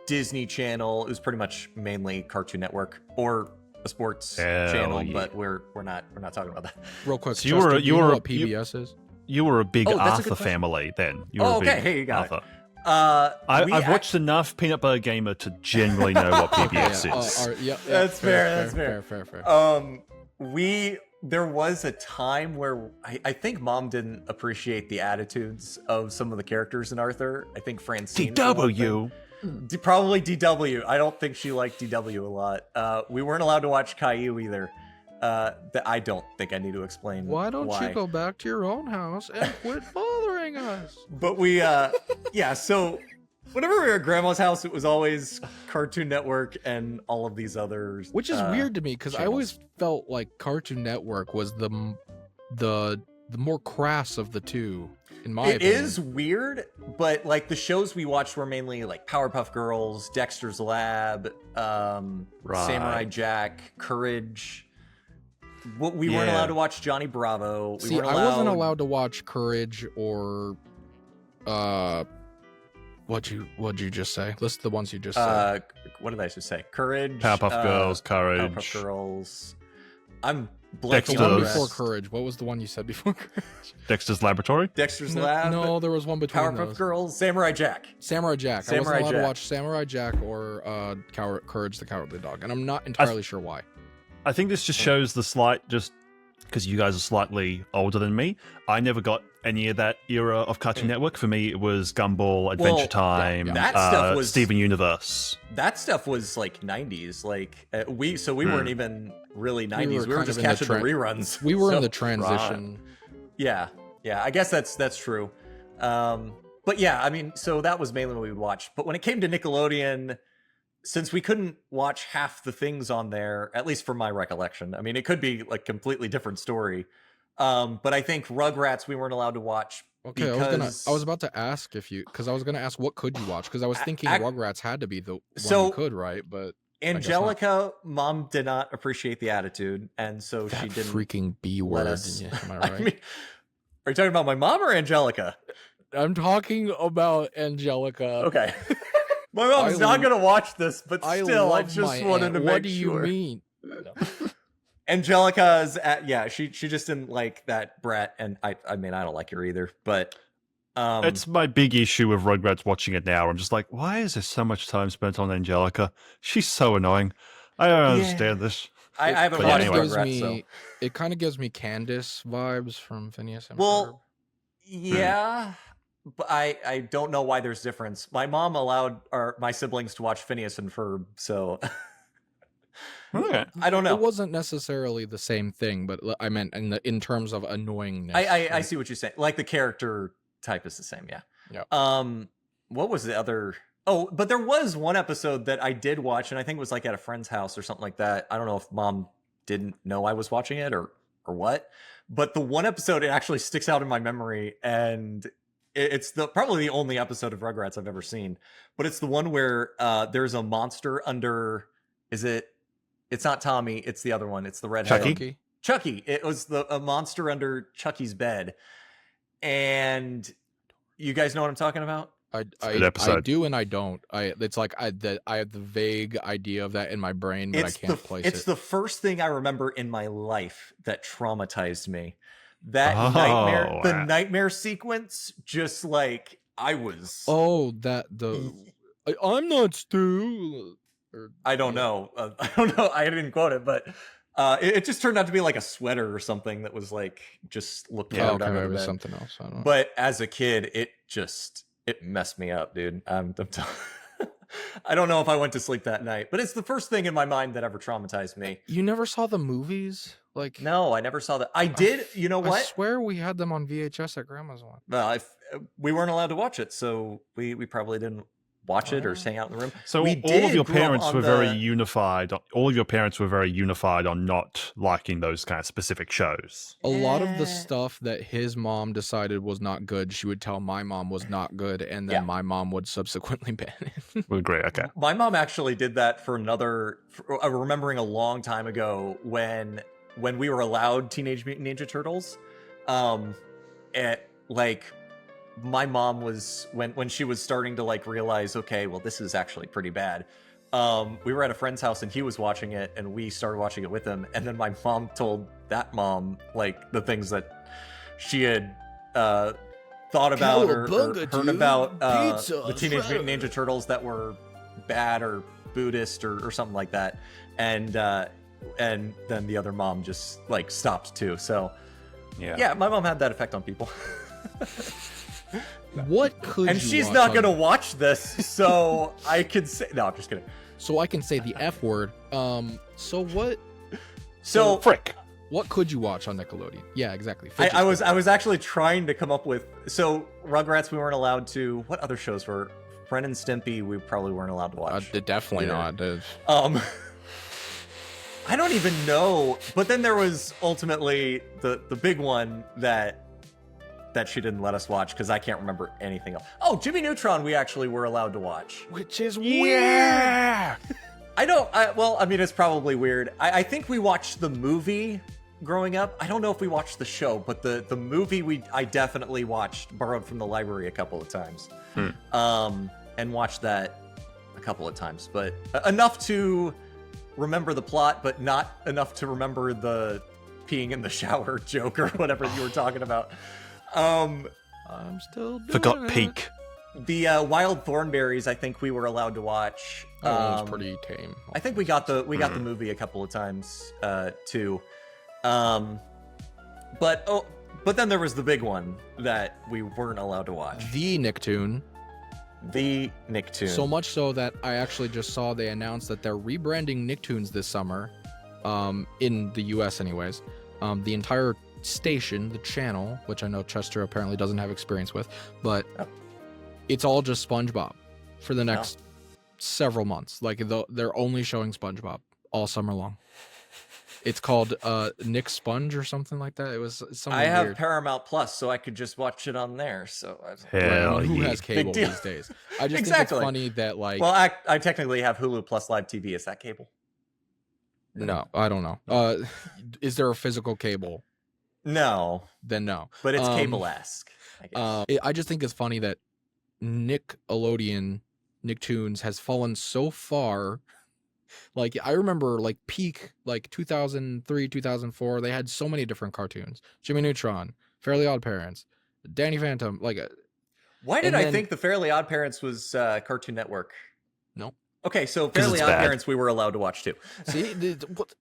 Disney Channel. It was pretty much mainly Cartoon Network or a sports channel, but we're not talking about that. Real quick, So Justin, you know what PBS is? You were a big Arthur family then. You were a big okay. Hey, you got Arthur. it. I've watched enough Peanut Butter Gamer to generally know what PBS is. That's fair. Fair. There was a time where I think Mom didn't appreciate the attitudes of some of the characters in Arthur. I think Francine. DW. Probably DW. I don't think she liked DW a lot. We weren't allowed to watch Caillou either. That I don't think I need to explain. Why don't you go back to your own house and quit bothering us? But we, so whenever we were at Grandma's house, it was always Cartoon Network and all of these others. Which is weird to me because I always felt like Cartoon Network was the more crass of the two. In my opinion. It is weird, but like the shows we watched were mainly like Powerpuff Girls, Dexter's Lab, Samurai Jack, Courage. We weren't allowed to watch Johnny Bravo. I wasn't allowed to watch Courage or what'd you just say? List the ones you just said. What did I just say? Courage, Powerpuff Girls, Courage. Powerpuff Girls. I'm Dexter's. blanking The on one the before rest. Courage. What was the one you said before Courage? Dexter's Laboratory. Dexter's Lab. No, there was one between Powerpuff those. Girls, Samurai Jack. Samurai Jack. I Samurai wasn't allowed Jack. to watch Samurai Jack or Courage the Cowardly Dog, and I'm not entirely sure why. I think this just shows the slight, just because you guys are slightly older than me. I never got any of that era of Cartoon Network. For me, it was Gumball, Adventure Time, that stuff was Steven Universe. That stuff was like 90s. Like we weren't even really 90s. We were just in the catching the reruns. We were So- in the transition. Yeah. I guess that's true. But yeah, I mean, so that was mainly what we would watch. But when it came to Nickelodeon, since we couldn't watch half the things on there, at least from my recollection, I mean, it could be like completely different story. But I think Rugrats we weren't allowed to watch. Okay, because... I was about to ask because I was gonna ask what could you watch because I was thinking Rugrats had to be the one So- you could, right? But Angelica, Mom did not appreciate the attitude, and so that she didn't. freaking B let word. us. Am I I right? mean, are you talking about my mom or Angelica? I'm talking about Angelica. Okay. My mom's not going to watch this, but still, I just wanted to make sure. What do you mean? No. Angelica's she just didn't like that brat, and I mean, I don't like her either, but It's my big issue with Rugrats watching it now. I'm just like, why is there so much time spent on Angelica? She's so annoying. I don't understand this. I haven't watched Rugrats, so. It kind of gives me Candace vibes from Phineas and Ferb. Well, yeah, but I don't know why there's difference. My mom allowed my siblings to watch Phineas and Ferb, so Okay. I don't know. It wasn't necessarily the same thing, but I meant in terms of annoyingness. I see what you're saying. Like the character type is the same, yeah. Yeah. What was the other? Oh, but there was one episode that I did watch, and I think it was like at a friend's house or something like that. I don't know if mom didn't know I was watching it or what. But the one episode, it actually sticks out in my memory, and it's probably the only episode of Rugrats I've ever seen. But it's the one where there's a monster under. It's not Tommy. It's the other one. It's the redhead. Chucky. It was a monster under Chucky's bed. And you guys know what I'm talking about? I do and I don't. It's like I have the vague idea of that in my brain, but I can't place it. It's the first thing I remember in my life that traumatized me. That nightmare, the nightmare sequence, just like I was. Oh, I'm not Stu. I don't know. I don't know. I didn't quote it, but it just turned out to be like a sweater or something that was like just looked out under the bed. Something else. I don't know. But as a kid, it messed me up, dude. I don't know if I went to sleep that night, but it's the first thing in my mind that ever traumatized me. You never saw the movies? Like, no, I never saw that. I did. You know what? I swear we had them on VHS at Grandma's one. Well, we weren't allowed to watch it, so we probably didn't watch it or hang out in the room. So all of your parents were very unified. All of your parents were very unified on not liking those kind of specific shows. A lot of the stuff that his mom decided was not good, she would tell my mom was not good, and then my mom would subsequently ban it. Well, great. Okay. My mom actually did that for remembering a long time ago when we were allowed Teenage Mutant Ninja Turtles. My mom was when she was starting to like realize, okay, well, this is actually pretty bad. We were at a friend's house and he was watching it, and we started watching it with him. And then my mom told that mom like the things that she had thought about or heard about the Teenage Mutant Ninja Turtles that were bad or Buddhist or something like that. And then the other mom just like stopped too. So yeah, my mom had that effect on people. What could and she's not gonna watch this, so I could say no. I'm just kidding. So I can say the F word. So what? So frick. What could you watch on Nickelodeon? Yeah, exactly. I was actually trying to come up with. So Rugrats, we weren't allowed to. What other shows were? Ren and Stimpy, we probably weren't allowed to watch. Definitely not. I don't even know. But then there was ultimately the big one that she didn't let us watch because I can't remember anything else. Oh, Jimmy Neutron we actually were allowed to watch. Which is weird. I mean, it's probably weird. I think we watched the movie growing up. I don't know if we watched the show, but the movie I definitely watched, borrowed from the library a couple of times. And watched that a couple of times. But enough to remember the plot, but not enough to remember the peeing in the shower joke or whatever you were talking about. I'm still doing forgot it. peak. The Wild Thornberries, I think we were allowed to watch. That was pretty tame. I think we got the movie a couple of times too. But then there was the big one that we weren't allowed to watch. The Nicktoon. The Nicktoon. So much so that I actually just saw they announced that they're rebranding Nicktoons this summer, in the US anyways. The entire station, the channel, which I know Chester apparently doesn't have experience with, but it's all just SpongeBob for the next several months. Like they're only showing SpongeBob all summer long. It's called Nick Sponge or something like that. It was something I have weird. Paramount Plus, so I could just watch it on there. So who has cable these days? I just think it's funny that like. Well, I technically have Hulu Plus Live TV. Is that cable? No, I don't know. Is there a physical cable? No. Then no. But it's cable-esque, I guess. I just think it's funny that Nickelodeon, Nicktoons has fallen so far. Like, I remember, like, peak, like, 2003, 2004, they had so many different cartoons. Jimmy Neutron, Fairly Odd Parents, Danny Phantom, like, Why did I think the Fairly Odd Parents was Cartoon Network? No. Okay, so Fairly Odd Parents we were allowed to watch too. See, what?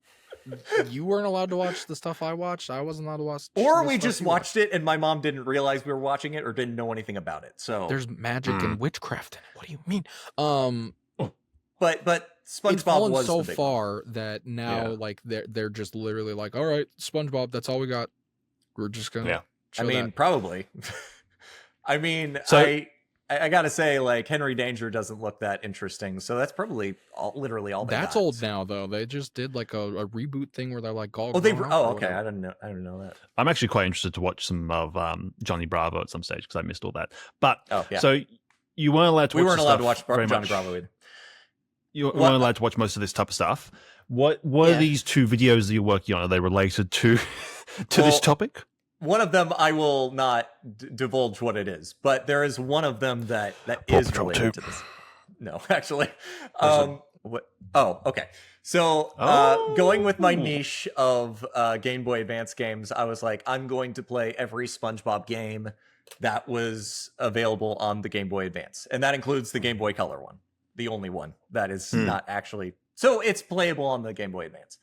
You weren't allowed to watch the stuff I watched. I wasn't allowed to watch. Or we just watched it and my mom didn't realize we were watching it or didn't know anything about it. So there's magic and witchcraft in it. What do you mean? But SpongeBob it's fallen was so the big far one. that now like they're just literally like, all right, SpongeBob, that's all we got. We're just gonna. I mean, probably. I mean, so, I gotta say, like, Henry Danger doesn't look that interesting, so that's probably literally all. That's old now, though. They just did like a reboot thing where they're like, okay. I didn't know that. I'm actually quite interested to watch some of Johnny Bravo at some stage because I missed all that. But so you weren't allowed to. We weren't allowed to watch Johnny Bravo either. You weren't allowed to watch most of this type of stuff. What are these 2 videos that you're working on? Are they related to this topic? One of them, I will not divulge what it is, but there is one of them that is related to this. No, actually. What? Oh, okay. So going with my niche of Game Boy Advance games, I was like, I'm going to play every SpongeBob game that was available on the Game Boy Advance. And that includes the Game Boy Color one, the only one that is not actually... So it's playable on the Game Boy Advance.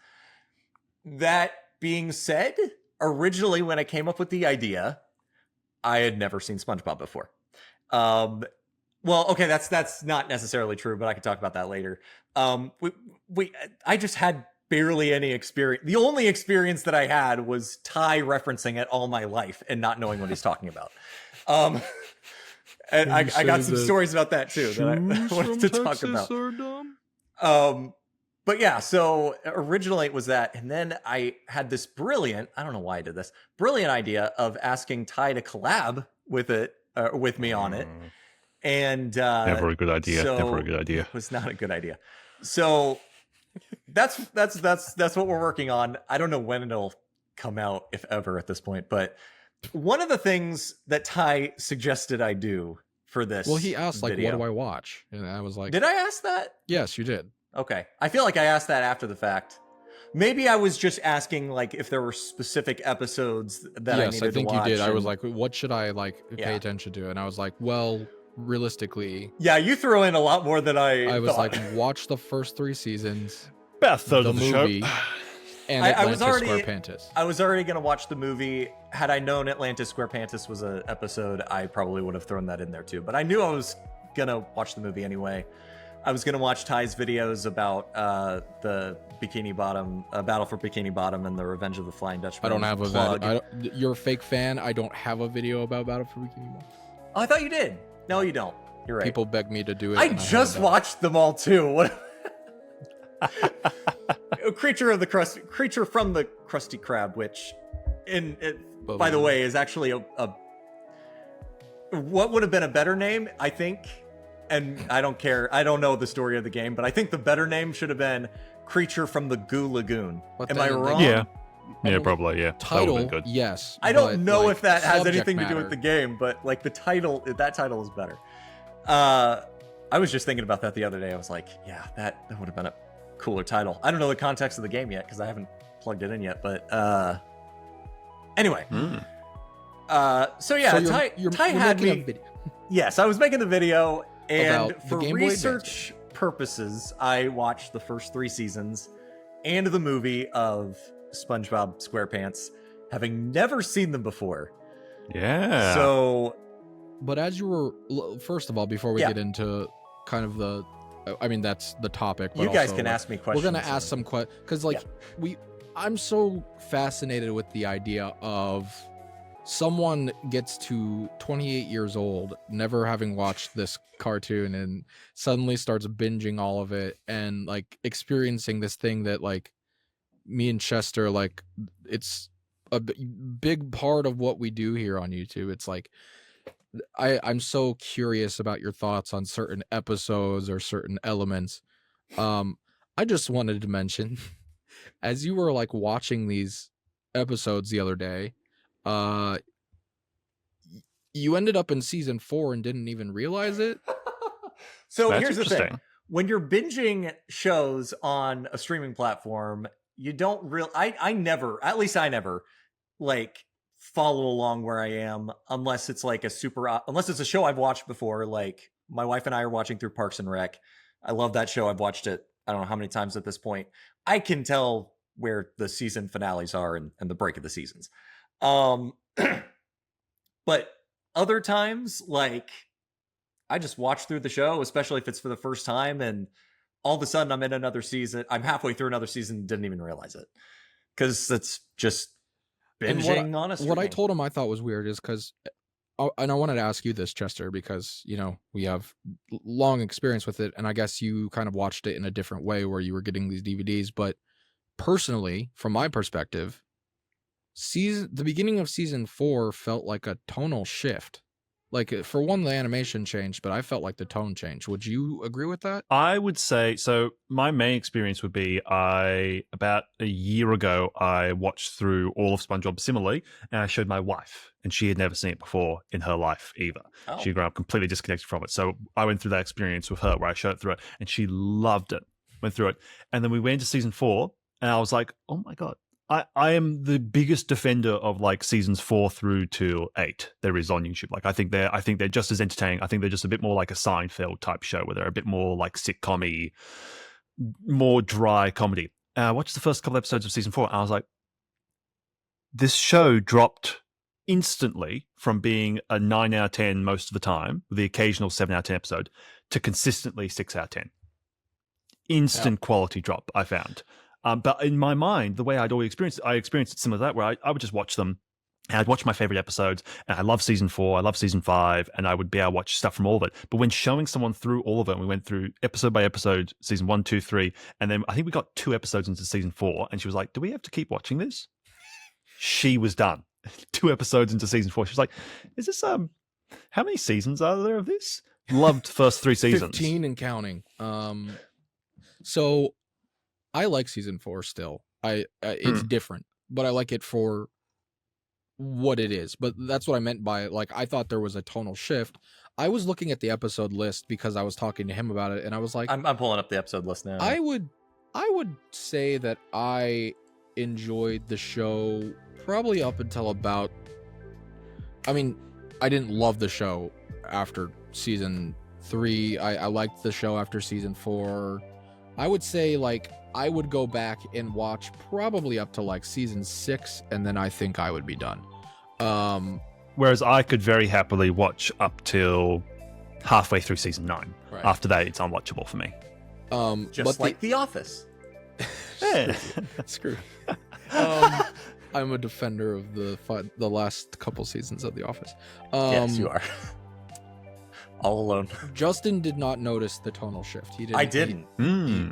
That being said... Originally, when I came up with the idea, I had never seen SpongeBob before. Well, okay, that's not necessarily true, but I can talk about that later. I just had barely any experience. The only experience that I had was Ty referencing it all my life and not knowing what he's talking about. And I got some stories about that too that I wanted to talk about. But yeah, so originally it was that, and then I had this brilliant, I don't know why I did this, brilliant idea of asking Ty to collab with me on it. And never a good idea. Never a good idea. It was not a good idea. So that's what we're working on. I don't know when it'll come out, if ever, at this point. But one of the things that Ty suggested I do for this, well, he asked like, video, what do I watch? And I was like, did I ask that? Yes, you did. Okay. I feel like I asked that after the fact. Maybe I was just asking like if there were specific episodes that I needed to watch. Yes, I think you did. I was like, what should I like pay attention to? And I was like, well, realistically. Yeah, you threw in a lot more than I was thought. Like, watch the first 3 seasons. About a third of the movie, show. And Atlantis SquarePantis. I was already going to watch the movie. Had I known Atlantis SquarePantis was an episode, I probably would have thrown that in there too. But I knew I was going to watch the movie anyway. I was going to watch Ty's videos about the Bikini Bottom, Battle for Bikini Bottom and the Revenge of the Flying Dutchman. I don't have a video. You're a fake fan. I don't have a video about Battle for Bikini Bottom. Oh, I thought you did. No, you don't. You're right. People beg me to do it. I just watched them all too. What? Creature from the Krusty Krab, which, by the way, is actually a what would have been a better name, I think. And I don't care. I don't know the story of the game, but I think the better name should have been Creature from the Goo Lagoon. Am I wrong? Yeah. Yeah, probably, yeah. Title, good. yes. I don't know if that has anything to do with the game, but like that title is better. I was just thinking about that the other day. I was like, yeah, that would have been a cooler title. I don't know the context of the game yet because I haven't plugged it in yet, but anyway. So yeah, Ty had me. Yes, I was making the video. And for research purposes, I watched the first 3 seasons and the movie of SpongeBob SquarePants, having never seen them before. Yeah. So, but as you were, first of all, before we get into kind of that's the topic. But you guys also, can ask me questions. We're gonna ask some questions because, I'm so fascinated with the idea of someone gets to 28 years old, never having watched this cartoon, and suddenly starts binging all of it and like experiencing this thing that like me and Chester, like it's a big part of what we do here on YouTube. It's like I'm so curious about your thoughts on certain episodes or certain elements. I just wanted to mention, as you were like watching these episodes the other day, you ended up in season 4 and didn't even realize it. So here's the thing. When you're binging shows on a streaming platform, you don't I never like follow along where I am unless it's like unless it's a show I've watched before. Like my wife and I are watching through Parks and Rec. I love that show. I've watched it I don't know how many times at this point. I can tell where the season finales are and the break of the seasons. But other times, like, I just watch through the show, especially if it's for the first time, and all of a sudden I'm in another season. I'm halfway through another season and didn't even realize it. Because it's just binging on a streaming. What I told him I thought was weird is because, and I wanted to ask you this, Chester, because, you know, we have long experience with it, and I guess you kind of watched it in a different way where you were getting these DVDs, but personally, from my perspective, the beginning of season 4 felt like a tonal shift. Like, for one, the animation changed, but I felt like the tone changed. Would you agree with that? I would say, so my main experience would be about a year ago, I watched through all of SpongeBob similarly, and I showed my wife, and she had never seen it before in her life either. Oh. She grew up completely disconnected from it. So I went through that experience with her where I showed it through it, and she loved it, went through it. And then we went to season 4, and I was like, oh my God. I am the biggest defender of like seasons 4 through to 8 there is on YouTube. Like I think they're just as entertaining. I think they're just a bit more like a Seinfeld type show where they're a bit more like sitcom-y, more dry comedy. I watched the first couple episodes of season 4 and I was like, this show dropped instantly from being a 9 out of 10 most of the time, with the occasional 7 out of 10 episode, to consistently 6 out of 10. Instant quality drop, I found. But in my mind, the way I'd always experienced it, I experienced it similar to that, where I would just watch them, and I'd watch my favorite episodes, and I love season 4, I love season 5, and I would be able to watch stuff from all of it. But when showing someone through all of it, and we went through episode by episode, season 1, 2, 3, and then I think we got 2 episodes into season 4, and she was like, do we have to keep watching this? She was done. 2 episodes into season 4. She was like, is this, how many seasons are there of this? Loved first 3 seasons. 15 and counting. So I like season 4 still. It's different, but I like it for what it is. But that's what I meant by it. Like, I thought there was a tonal shift. I was looking at the episode list because I was talking to him about it, and I was like, I'm pulling up the episode list now. I would say that I enjoyed the show probably up until about, I mean, I didn't love the show after season 3. I liked the show after season 4. I would say, like, I would go back and watch probably up to like season 6, and then I think I would be done. Whereas I could very happily watch up till halfway through season 9. Right. After that, it's unwatchable for me. Just like The Office. Screw. I'm a defender of the last couple seasons of The Office. Yes, you are. All alone. Justin did not notice the tonal shift. He didn't. I didn't.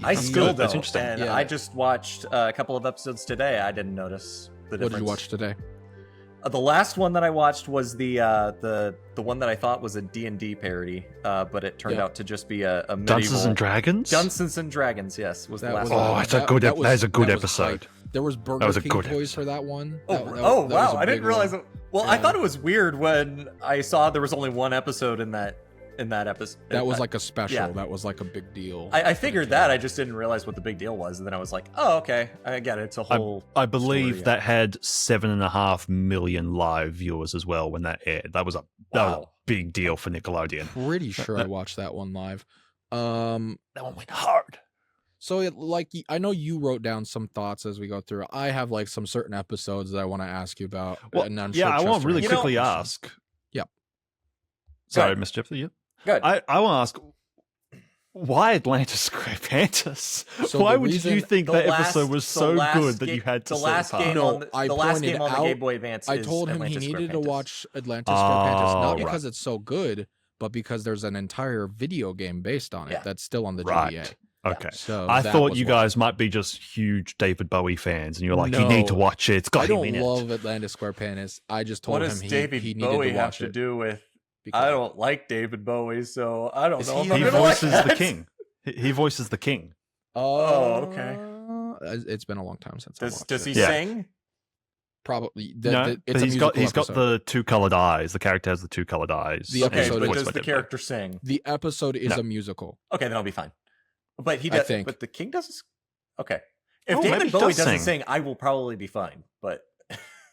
I still don't. That's interesting. And I just watched a couple of episodes today. I didn't notice the difference. What did you watch today? The last one that I watched was the one that I thought was a D&D parody, but it turned out to just be a medieval... Dungeons and Dragons? Dungeons and Dragons, yes, was the last one. Oh, that is a good episode. There was Burger King toys for that one. Wow, I didn't realize it. Well, I thought it was weird when I saw there was only one episode in that episode. That was like a special. Yeah. That was like a big deal. I figured that. I just didn't realize what the big deal was. And then I was like, oh, okay. I get it. It's a whole I believe story, that had 7.5 million live viewers as well when that aired. That was a big deal for Nickelodeon. Pretty sure I watched that one live. That one went hard. So, I know you wrote down some thoughts as we go through. I have like some certain episodes that I want to ask you about. Well, and I'm sure I want to really quickly ask. Yep. Sorry, Mr. Jeffrey. Yeah. Good. I want to ask, why Atlantis SquarePants? So why would you think that episode was so good that you had to last game on the Game Boy Advance? I told him he needed to watch Atlantis SquarePants, not because it's so good, but because there's an entire video game based on it that's still on the GBA. Okay. So I thought you guys might be just huge David Bowie fans, and you're like, you need to watch it. It's got him in it. I don't love Atlantis SquarePants. I just told him he needed to watch it. What does David Bowie have to do with... I don't like David Bowie, so I don't know. He voices the king. He voices the king. Oh, okay. It's been a long time since I watched it. Does he sing? Probably. He's got the 2-colored eyes. The character has the 2-colored eyes. But does the character sing? The episode is a musical. Okay, then I'll be fine. But he does. But the king doesn't. Okay. If David Bowie doesn't sing, I will probably be fine. But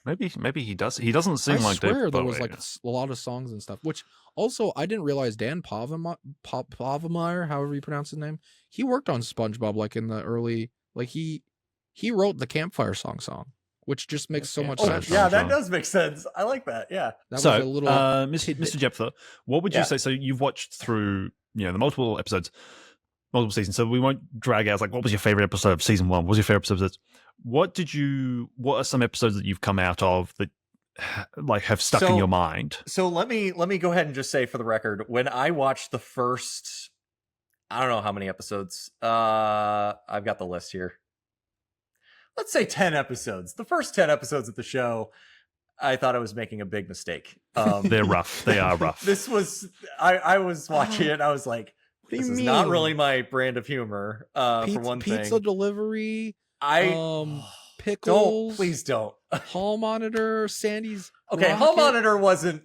Maybe he does. He doesn't sing I like swear David there Bowie. was like a lot of songs and stuff. Which also I didn't realize Dan Povenmire, however you pronounce his name, he worked on SpongeBob like in the early he wrote the Campfire song, which just makes so much sense. Yeah, that does make sense. I like that. Yeah. That so, was a little Mr. Jeptha, what would you say? So you've watched through the multiple episodes, multiple seasons. So we won't drag out like what was your favorite episode of season 1? What was your favorite episode? What are some episodes that you've come out of that like have stuck in your mind? So let me go ahead and just say for the record, when I watched the first, I don't know how many episodes, I've got the list here. Let's say 10 episodes. The first 10 episodes of the show, I thought I was making a big mistake. They're rough. They are rough. This was, I was watching it and I was like, this is not really my brand of humor. For one thing. Pizza delivery. Don't, Pickles. please don't. Hall monitor. Sandy's. Okay, rocket. Hall monitor wasn't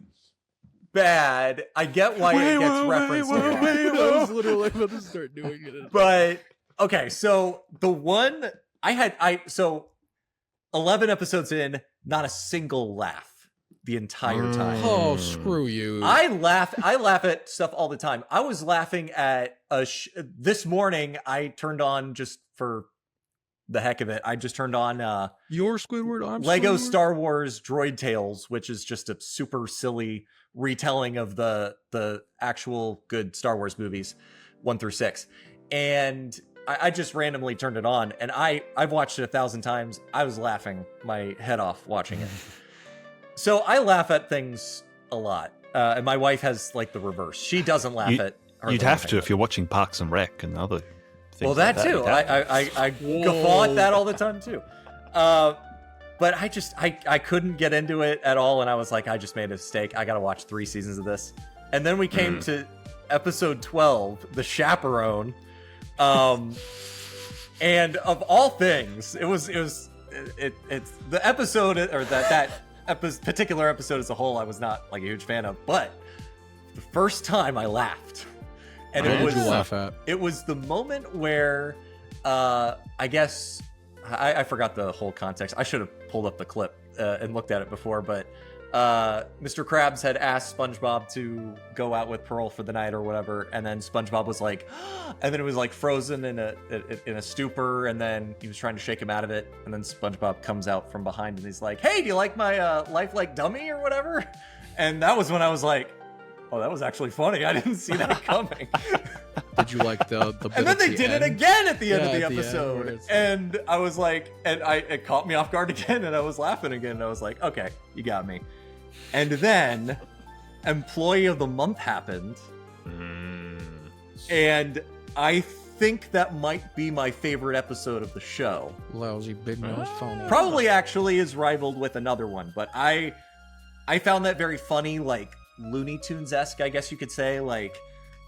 bad. I get why it gets referenced. I was literally about to start doing it. But okay, so the one so 11 episodes in, not a single laugh the entire time. Oh, screw you. I laugh at stuff all the time. I was laughing at this morning. I turned on, just for the heck of it, I just turned on Your Squidward, I'm Lego Squidward. Star Wars Droid Tales, which is just a super silly retelling of the actual good Star Wars movies 1 through 6. And I just randomly turned it on, and I've watched it 1,000 times. I was laughing my head off watching it. So I laugh at things a lot. And my wife has like the reverse. She doesn't laugh at her. You'd have to if you're watching Parks and Rec and other things. Well, that like too. I guffaw at that all the time too. But I couldn't get into it at all, and I was like, I just made a mistake. I got to watch 3 seasons of this. And then we came to episode 12, The Chaperone. And of all things, it's the episode, or that particular episode as a whole, I was not like a huge fan of, but the first time I laughed, and What did you laugh at? It was the moment where, I guess I forgot the whole context. I should have pulled up the clip and looked at it before, but Mr. Krabs had asked SpongeBob to go out with Pearl for the night or whatever, and then SpongeBob was like, and then it was like frozen in a stupor, and then he was trying to shake him out of it, and then SpongeBob comes out from behind and he's like, "Hey, do you like my lifelike dummy or whatever?" And that was when I was like, "Oh, that was actually funny. I didn't see that coming." Did you like the bit And then at they the did end? it again at the end of the at the end, episode, where it's and I was like, and it caught me off guard again, and I was laughing again, and I was like, okay, you got me. And then Employee of the Month happened, and I think that might be my favorite episode of the show. Lousy big nose phony. Probably actually is rivaled with another one, but I found that very funny, like Looney Tunes-esque, I guess you could say, like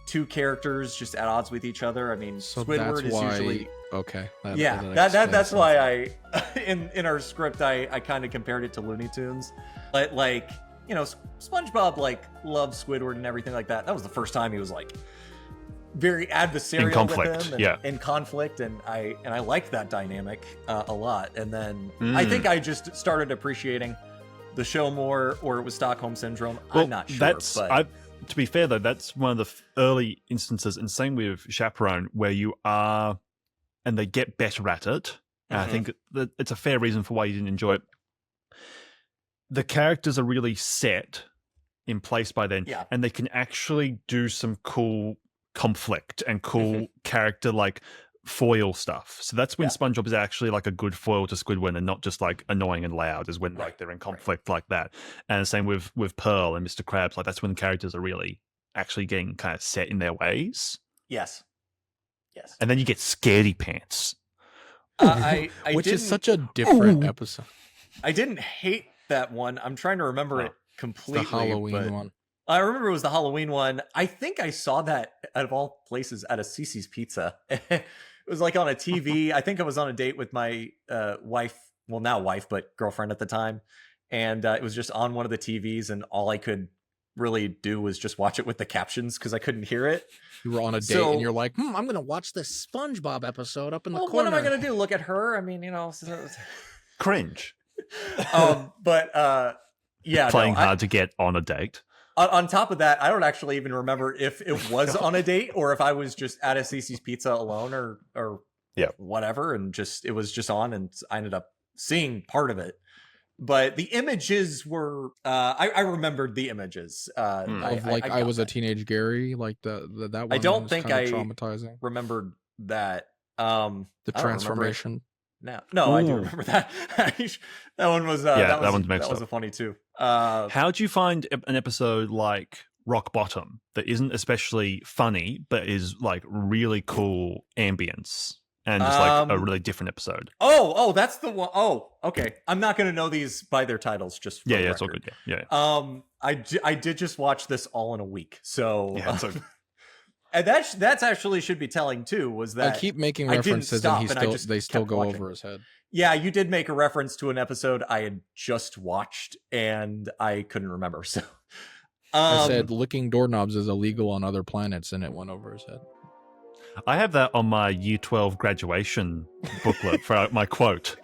2 characters just at odds with each other. I mean, So Squidward is usually okay. That's why I in our script I kind of compared it to Looney Tunes, but like, you know, SpongeBob like loves Squidward and everything like that. That was the first time he was like very adversarial in conflict, with him, and in conflict, and I liked that dynamic a lot. And then I think I just started appreciating the show more, or it was Stockholm Syndrome. Well, I'm not sure. To be fair though, that's one of the early instances, and same with Chaperone, where you are, and they get better at it. And I think that it's a fair reason for why you didn't enjoy it. The characters are really set in place by then, and they can actually do some cool conflict and cool character like foil stuff. So that's when SpongeBob is actually like a good foil to Squidward, and not just like annoying and loud, is when like they're in conflict like that. And the same with Pearl and Mr. Krabs. Like that's when the characters are really actually getting kind of set in their ways. Yes. And then you get Scaredy Pants. Which is such a different episode. I didn't hate that one. I'm trying to remember it completely. The Halloween one. I remember it was the Halloween one. I think I saw that, out of all places, at a Cece's Pizza. It was like on a TV. I think I was on a date with my wife, well, now wife, but girlfriend at the time. And it was just on one of the TVs, and all I could really do was just watch it with the captions because I couldn't hear it. You were on a date and you're like, I'm going to watch this SpongeBob episode up in the corner. What am I going to do? Look at her? I mean, you know. Cringe. Yeah, playing hard to get on a date. On top of that, I don't actually even remember if it was on a date or if I was just at a Cece's Pizza alone or whatever, and it was just on, and I ended up seeing part of it. But the images were I remembered the images I was a teenage Gary, like that one. I don't think I traumatizing. Remembered that the transformation. No, I do remember that. That one was that one's mixed up. That was funny too. How'd you find an episode like Rock Bottom that isn't especially funny but is like really cool ambience and just like a really different episode? Oh, that's the one. Oh, okay. I'm not gonna know these by their titles. Just for the it's all good. Yeah. I did just watch this all in a week, so and that's actually should be telling too. Was that I keep making references and they still go over his head. Yeah, you did make a reference to an episode I had just watched and I couldn't remember. So I said licking doorknobs is illegal on other planets, and it went over his head. I have that on my Year 12 graduation booklet for my quote.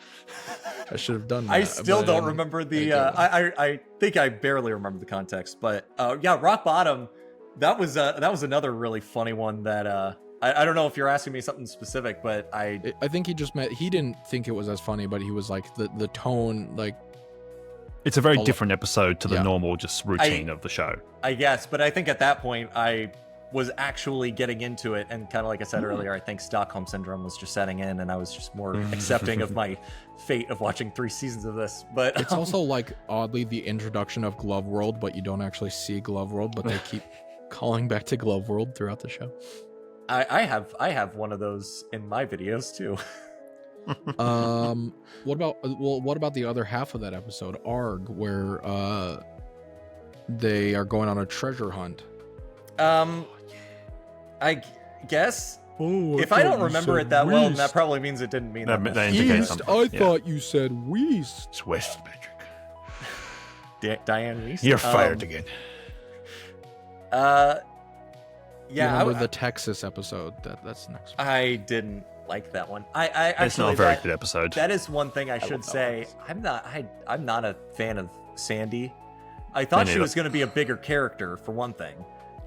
I should have done that. I still don't remember the. I think I barely remember the context, but Rock Bottom. That was another really funny one that I don't know if you're asking me something specific, but I think he didn't think it was as funny, but he was like the tone, like it's a very different episode to the normal just routine of the show, I guess. But I think at that point I was actually getting into it, and kind of like I said earlier, I think Stockholm Syndrome was just setting in, and I was just more accepting of my fate of watching 3 seasons of this. But it's also like oddly the introduction of Glove World, but you don't actually see Glove World, but they keep calling back to Glove World throughout the show. I have one of those in my videos too. What about the other half of that episode, Arg, where they are going on a treasure hunt? I guess if I don't remember it that well, then that probably means it didn't mean that. East. I thought you said West. It's West, Patrick. Diane Weist. You're fired again. Remember the Texas episode? That's next one. I didn't like that one. It's not a very good episode. That is one thing I should say. I'm not a fan of Sandy. I thought she was going to be a bigger character for one thing,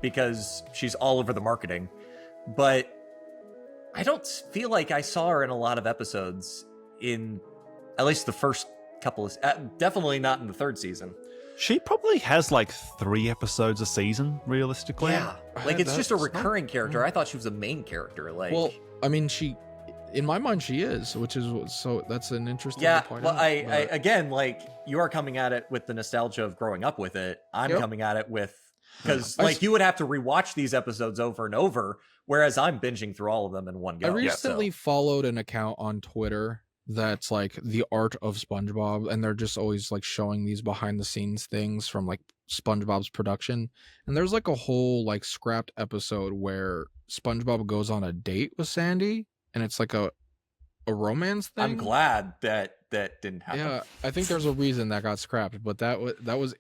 because she's all over the marketing, but I don't feel like I saw her in a lot of episodes in at least the first couple of definitely not in the 3rd season. She probably has like 3 episodes a season, realistically. Yeah, like it's just a recurring character. I thought she was a main character. Like, well, I mean, in my mind, she is, which is so that's an interesting. Yeah, point well, I again, like you are coming at it with the nostalgia of growing up with it. I'm coming at it with because like you would have to rewatch these episodes over and over, whereas I'm binging through all of them in one go. I recently followed an account on Twitter that's like the art of SpongeBob, and they're just always like showing these behind the scenes things from like SpongeBob's production, and there's like a whole like scrapped episode where SpongeBob goes on a date with Sandy, and it's like a romance thing. I'm glad that didn't happen. Yeah, I think there's a reason that got scrapped, but that was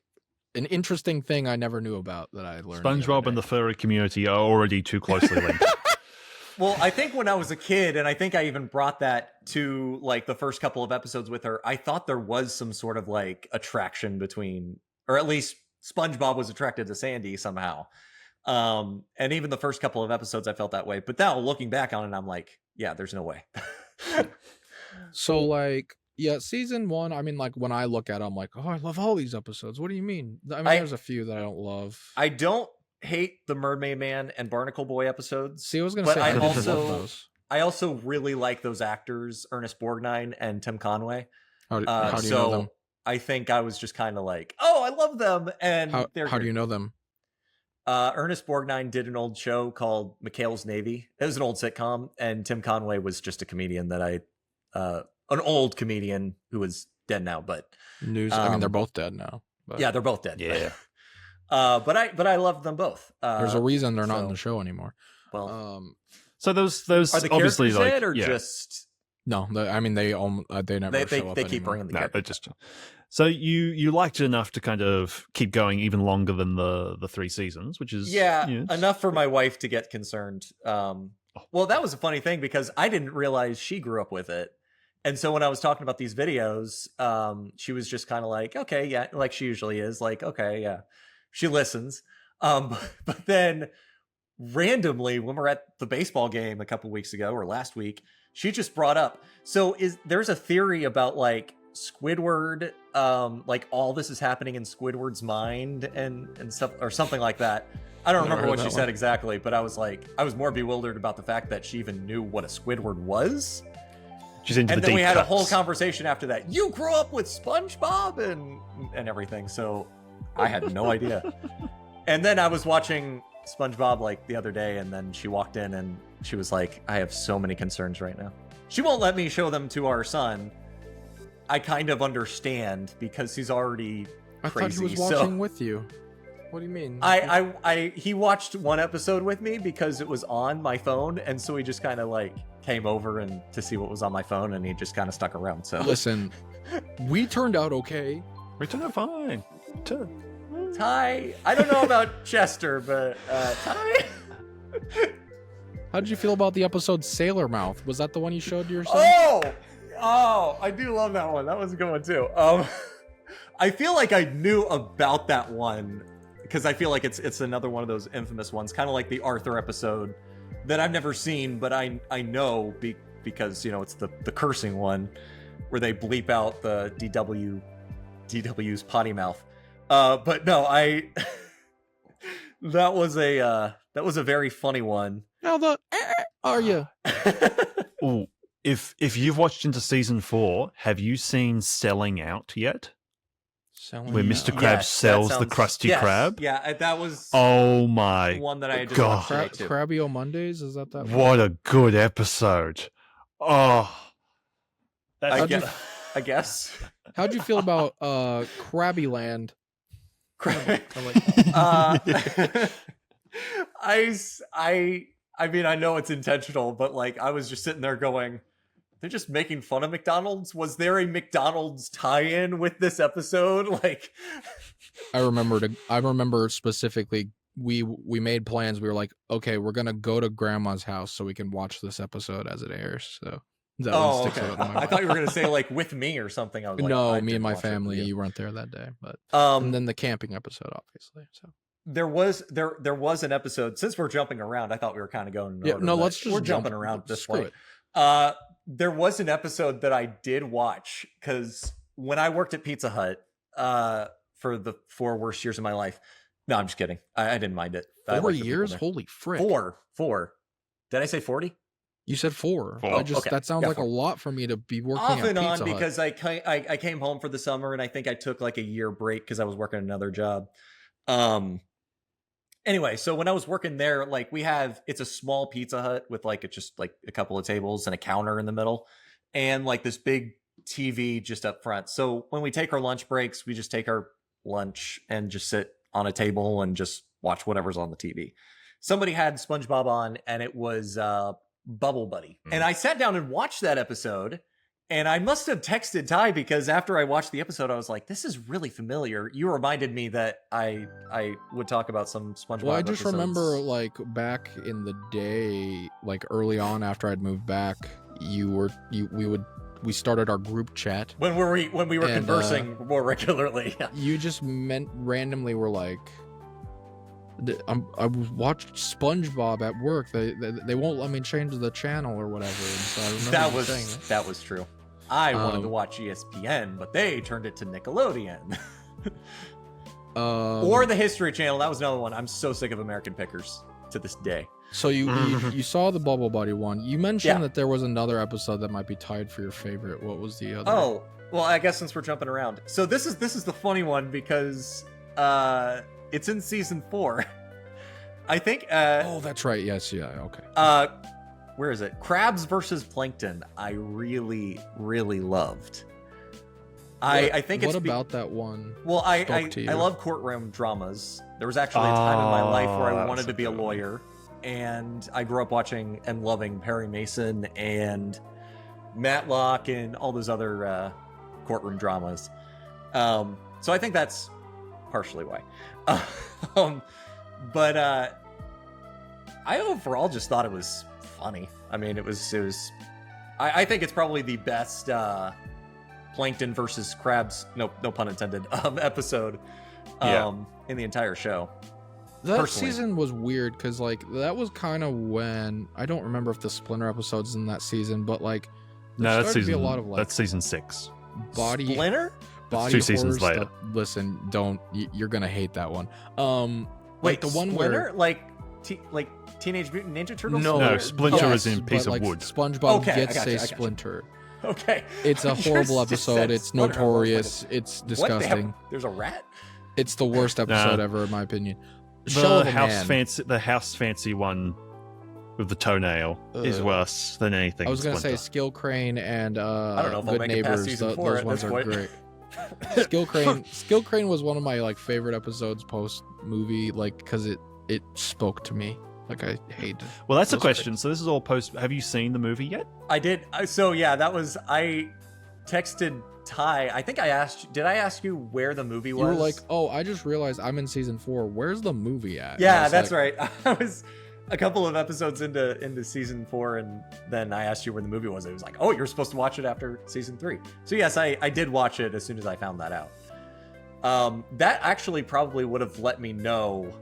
an interesting thing I never knew about that I learned. SpongeBob and the furry community are already too closely linked. Well, I think when I was a kid, and I think I even brought that to like the first couple of episodes with her, I thought there was some sort of like attraction between, or at least SpongeBob was attracted to Sandy somehow. And even the first couple of episodes, I felt that way. But now looking back on it, I'm like, yeah, there's no way. So like, yeah, season 1, I mean, like when I look at it, I'm like, oh, I love all these episodes. What do you mean? I mean, there's a few that I don't love. I don't hate the Mermaid Man and Barnacle Boy episodes. See, I was gonna say, I also really like those actors, Ernest Borgnine and Tim Conway. How do you know them? I think I was just kind of like, oh, I love them. And how do you know them? Ernest Borgnine did an old show called McHale's Navy. It was an old sitcom, and Tim Conway was just a comedian that an old comedian who is dead now, but I mean, they're both dead now. But. Yeah, they're both dead. Yeah. But I love them both. There's a reason they're not in the show anymore. Well, so those are the obviously characters like dead or just no? I mean, they never show up. They keep bringing the characters. just so you liked it enough to kind of keep going even longer than the 3 seasons, which is enough for my wife to get concerned. Well, that was a funny thing because I didn't realize she grew up with it, And so when I was talking about these videos, she was just kind of like, okay, yeah, like she usually is, like, okay, yeah, she listens. But then randomly, when we're at the baseball game a couple weeks ago or last week, she just brought up, so there's a theory about like Squidward, like all this is happening in Squidward's mind and stuff or something like that. I don't remember what she said exactly, but I was more bewildered about the fact that she even knew what a Squidward was. She's into and the then we had cuts. a whole conversation after that. You grew up with SpongeBob and everything, so I had no idea. And then I was watching SpongeBob like the other day, and then she walked in and she was like, I have so many concerns right now. She won't let me show them to our son. I kind of understand because he's already crazy. I thought he was watching with you. What do you mean? He watched one episode with me because it was on my phone, and so he just kind of like came over and to see what was on my phone, and he just kind of stuck around. So listen, we turned out okay. We turned out fine. Ty, I don't know about Chester, but Ty. How did you feel about the episode Sailor Mouth? Was that the one you showed your son? Oh, I do love that one. That was a good one too. I feel like I knew about that one because I feel like it's another one of those infamous ones, kind of like the Arthur episode that I've never seen, but I know because it's the cursing one where they bleep out the DW's potty mouth. But no, that was a very funny one. How are you? Ooh, if you've watched into season 4, have you seen Selling Out yet? Where Mr. Krabs sells the Krusty Krab? Yeah, that was oh my one that I just God. watched today too. Krabby O Mondays? Is that What a good episode. Oh. I guess. How'd you feel about Krabby Land? I mean, I know it's intentional, but like I was just sitting there going, they're just making fun of McDonald's. Was there a McDonald's tie-in with this episode? Like, I remember specifically we made plans. We were like, okay, we're gonna go to Grandma's house so we can watch this episode as it airs. So that one sticks out in my mind. I thought you were gonna say like with me or something. I was like, no, me and my family. You weren't there that day, but and then the camping episode, obviously. So there was an episode. Since we're jumping around, I thought we were kind of going. Yeah, no, let's just we're jumping around at this Screw point. It. There was an episode that I did watch because when I worked at Pizza Hut for the 4 worst years of my life. No, I'm just kidding. I didn't mind it. 4 years? Holy frick. 4. Did I say 40? You said 4. Okay. That sounds like 4. A lot for me to be working off and on because I came home for the summer and I think I took like a year break because I was working another job. Anyway, so when I was working there, like it's a small Pizza Hut with like just like a couple of tables and a counter in the middle and like this big TV just up front. So when we take our lunch breaks, we just take our lunch and just sit on a table and just watch whatever's on the TV. Somebody had SpongeBob on and it was Bubble Buddy. And I sat down and watched that episode. And I must have texted Ty because after I watched the episode, I was like, this is really familiar. You reminded me that I would talk about some SpongeBob Well, I just episodes. remember like back in the day, like early on after I'd moved back, we started our group chat. When we were conversing more regularly. You just randomly were like, I watched SpongeBob at work. They won't let me change the channel or whatever. And so I remember that was true. I wanted to watch ESPN, but they turned it to Nickelodeon. Or the History Channel. That was another one. I'm so sick of American Pickers to this day. So you saw the Bubble Buddy one. You mentioned that there was another episode that might be tied for your favorite. What was the other? Oh, well, I guess since we're jumping around. So this is the funny one because it's in season 4. I think oh, that's right. Yes, yeah, okay. Where is it? Krabs versus Plankton. I really, really loved. I think it's... What about that one? Well, I love courtroom dramas. There was actually a time in my life where I wanted to be a lawyer. And I grew up watching and loving Perry Mason and Matlock and all those other courtroom dramas. So I think that's partially why. But I overall just thought it was funny. I mean, it was I think it's probably the best plankton versus crabs, no pun intended, episode in the entire show. That personally. season was weird because like that was kind of when I don't remember if the Splinter episode's in that season, but like No, that's started to be season. a lot of like That's season 6. body Splinter? body 2 seasons horror later. stuff. Listen, don't you're gonna hate that one. Wait, like the one Splinter? where like Teenage Mutant Ninja Turtles? No, Splinter yes, is in Piece but, of like, Wood. SpongeBob Okay, I gets gotcha, I a gotcha. Splinter. Okay. It's a You horrible just said episode. It's Splinter. I was notorious. like, It's what? They have- disgusting. There's a rat? It's the worst episode ever, in my opinion. Shell of a Man. The house fancy one with the toenail is worse than anything. I was gonna say Splinter. Skill Crane and I don't know if I'll Good make it past Neighbors. season 4 Those at ones this are point. great. Skill Crane was one of my like favorite episodes post movie, like because it spoke to me. Like I hated. Well, that's a those question. So this is all post. Have you seen the movie yet? I did. So yeah, I texted Ty. I think I asked. Did I ask you where the movie was? You were like, "Oh, I just realized I'm in season 4. Where's the movie at?" And I yeah, was that's like, right. I was a couple of episodes into season 4, and then I asked you where the movie was. It was like, oh, you're supposed to watch it after season 3. So yes, I did watch it as soon as I found that out. That actually probably would have let me know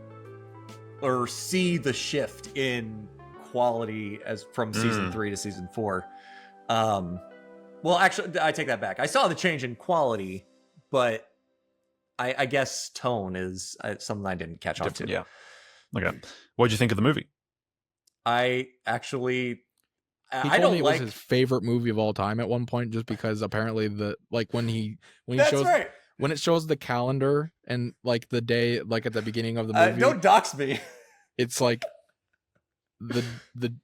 or see the shift in quality as from season 3 to season 4. Well, actually, I take that back. I saw the change in quality, but I guess tone is something I didn't catch on to. Yeah. Okay. What did you think of the movie? I actually, He I told don't me it like. was his favorite movie of all time at one point, just because apparently when he That's shows right. when it shows the calendar and like the day, like at the beginning of the movie, Don't dox me. it's like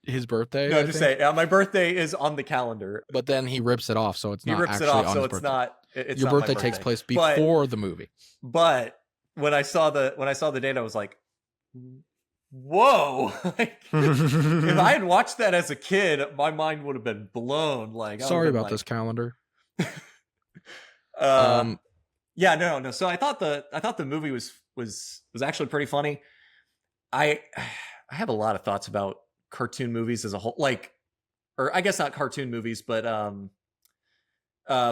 his birthday. No, I just think. say my birthday is on the calendar. But then he rips it off, so it's He not rips actually it off, on so his it's birthday. not. It's Your not my birthday takes place But- before the movie. But when I saw the date, I was like, "Whoa!" Like, if I had watched that as a kid, my mind would have been blown. Like, I Sorry would've been about this calendar. Yeah, no. So I thought the movie was actually pretty funny. I have a lot of thoughts about cartoon movies as a whole, like, or I guess not cartoon movies, but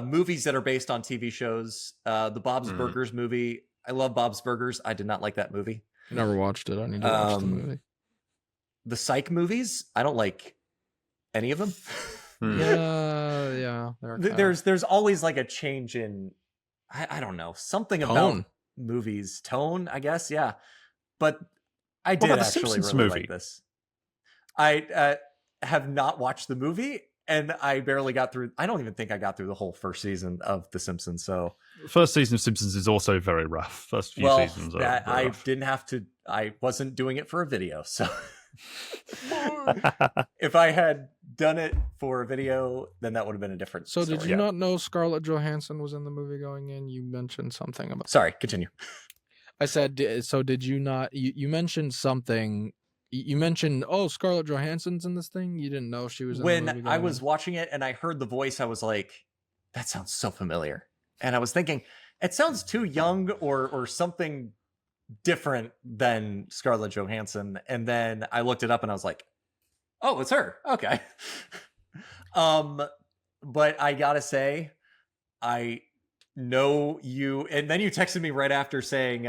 movies that are based on TV shows. The Bob's Burgers movie. I love Bob's Burgers. I did not like that movie. Never watched it. I need to watch the movie. The Psych movies. I don't like any of them. Yeah. There's always like a change in, I don't know, something about Tone. movies tone, I guess. Yeah, but I What did about the actually Simpsons really movie? like this. I have not watched the movie, and I barely got through. I don't even think I got through the whole first season of The Simpsons. So First season of Simpsons is also very rough. First few seasons are that very I rough. didn't have to. I wasn't doing it for a video, so if I had done it for a video, then that would have been a different. So story. did you not know Scarlett Johansson was in the movie going in? You mentioned something about. Sorry, continue. I said, so did you not? You mentioned something. You mentioned, oh, Scarlett Johansson's in this thing. You didn't know she was in the movie When I going was in? watching it and I heard the voice, I was like, that sounds so familiar. And I was thinking, it sounds too young or something different than Scarlett Johansson. And then I looked it up and I was like, oh, it's her. Okay. But I gotta say, I know you, and then you texted me right after saying,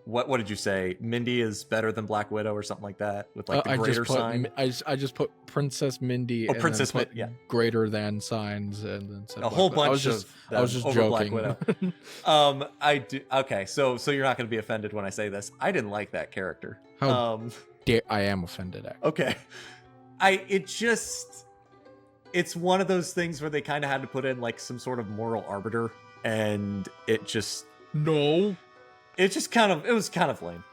what did you say? Mindy is better than Black Widow or something like that with like the I greater just put, sign. I just put Princess Mindy. Oh, and Princess then put Min- yeah. greater than signs, and then said A Black whole Widow. bunch of I was just over Black joking. Widow. I do. Okay, so you're not going to be offended when I say this. I didn't like that character. How I am offended. Actually. Okay, it's one of those things where they kind of had to put in like some sort of moral arbiter, and it just was kind of lame.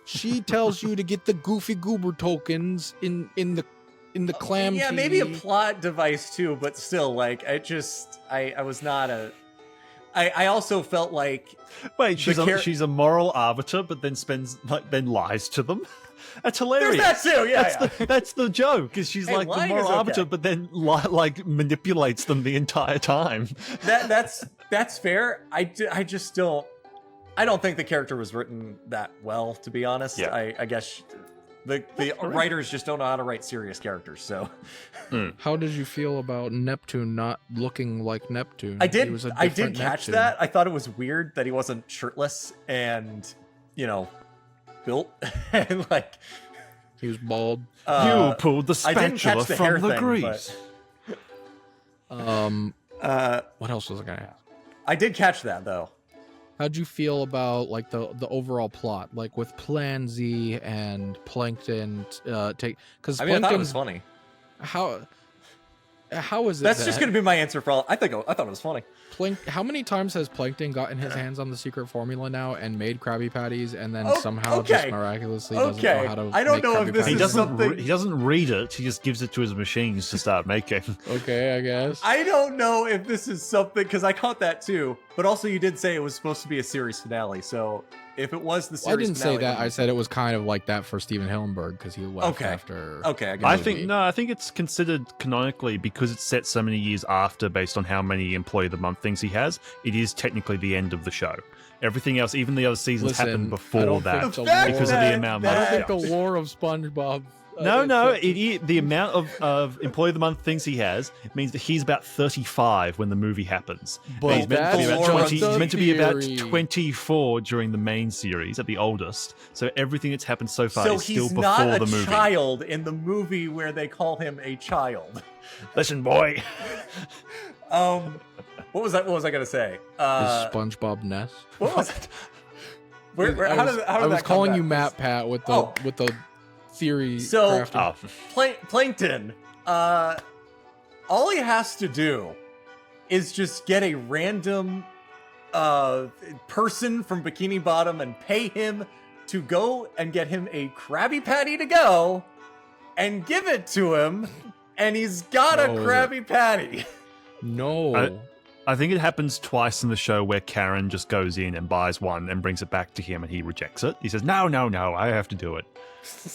She tells you to get the Goofy Goober tokens in the clam. Yeah, tea. maybe a plot device too, but still, like, I was not a. I also felt like Wait, the she's a moral arbiter, but then lies to them. That's hilarious. there's that too. Yeah, That's the joke, because she's Hey, like the lying moral is okay. arbiter, but then like manipulates them the entire time. that's fair. I just don't. I don't think the character was written that well, to be honest. Yeah. I guess The writers just don't know how to write serious characters. So, How did you feel about Neptune not looking like Neptune? I did. He was a I did different catch Neptune. that. I thought it was weird that he wasn't shirtless and, built and like. He was bald. You pulled the I didn't spatula catch the hair from the thing, grease. What else was I gonna ask? I did catch that though. How'd you feel about like the overall plot, like with Plan Z and Plankton? Because I thought it was funny. How is it? That's just gonna be my answer for all. I thought it was funny. How many times has Plankton gotten his hands on the secret formula now and made Krabby Patties, and then somehow just miraculously doesn't know how to? I don't make know Krabby if this Patties? is something. He doesn't read it. He just gives it to his machines to start making. Okay, I guess. I don't know if this is something because I caught that too. But also, you did say it was supposed to be a series finale. So if it was the series, I didn't finale, say that. I said it was kind of like that for Steven Hillenburg because he left after. Okay, I think it's considered canonically because it's set so many years after, based on how many Employee of the Month things he has. It is technically the end of the show. Everything else, even the other seasons, happened before that because of the amount. I don't think the lore of SpongeBob. No, the amount of Employee of the Month things he has means that he's about 35 when the movie happens. But he's meant to be about theory. 24 during the main series at the oldest. So everything that's happened so far is still he's before not the a movie. child in the movie where they call him a child. Listen, boy. What was I gonna say? Is SpongeBob Ness? What was it? How did I was that come calling back? you Matt Pat with the theory. So crafting. Plankton, all he has to do is just get a random person from Bikini Bottom and pay him to go and get him a Krabby Patty to go and give it to him, and he's got a Krabby Patty. No. I think it happens twice in the show where Karen just goes in and buys one and brings it back to him and he rejects it. He says, no, I have to do it.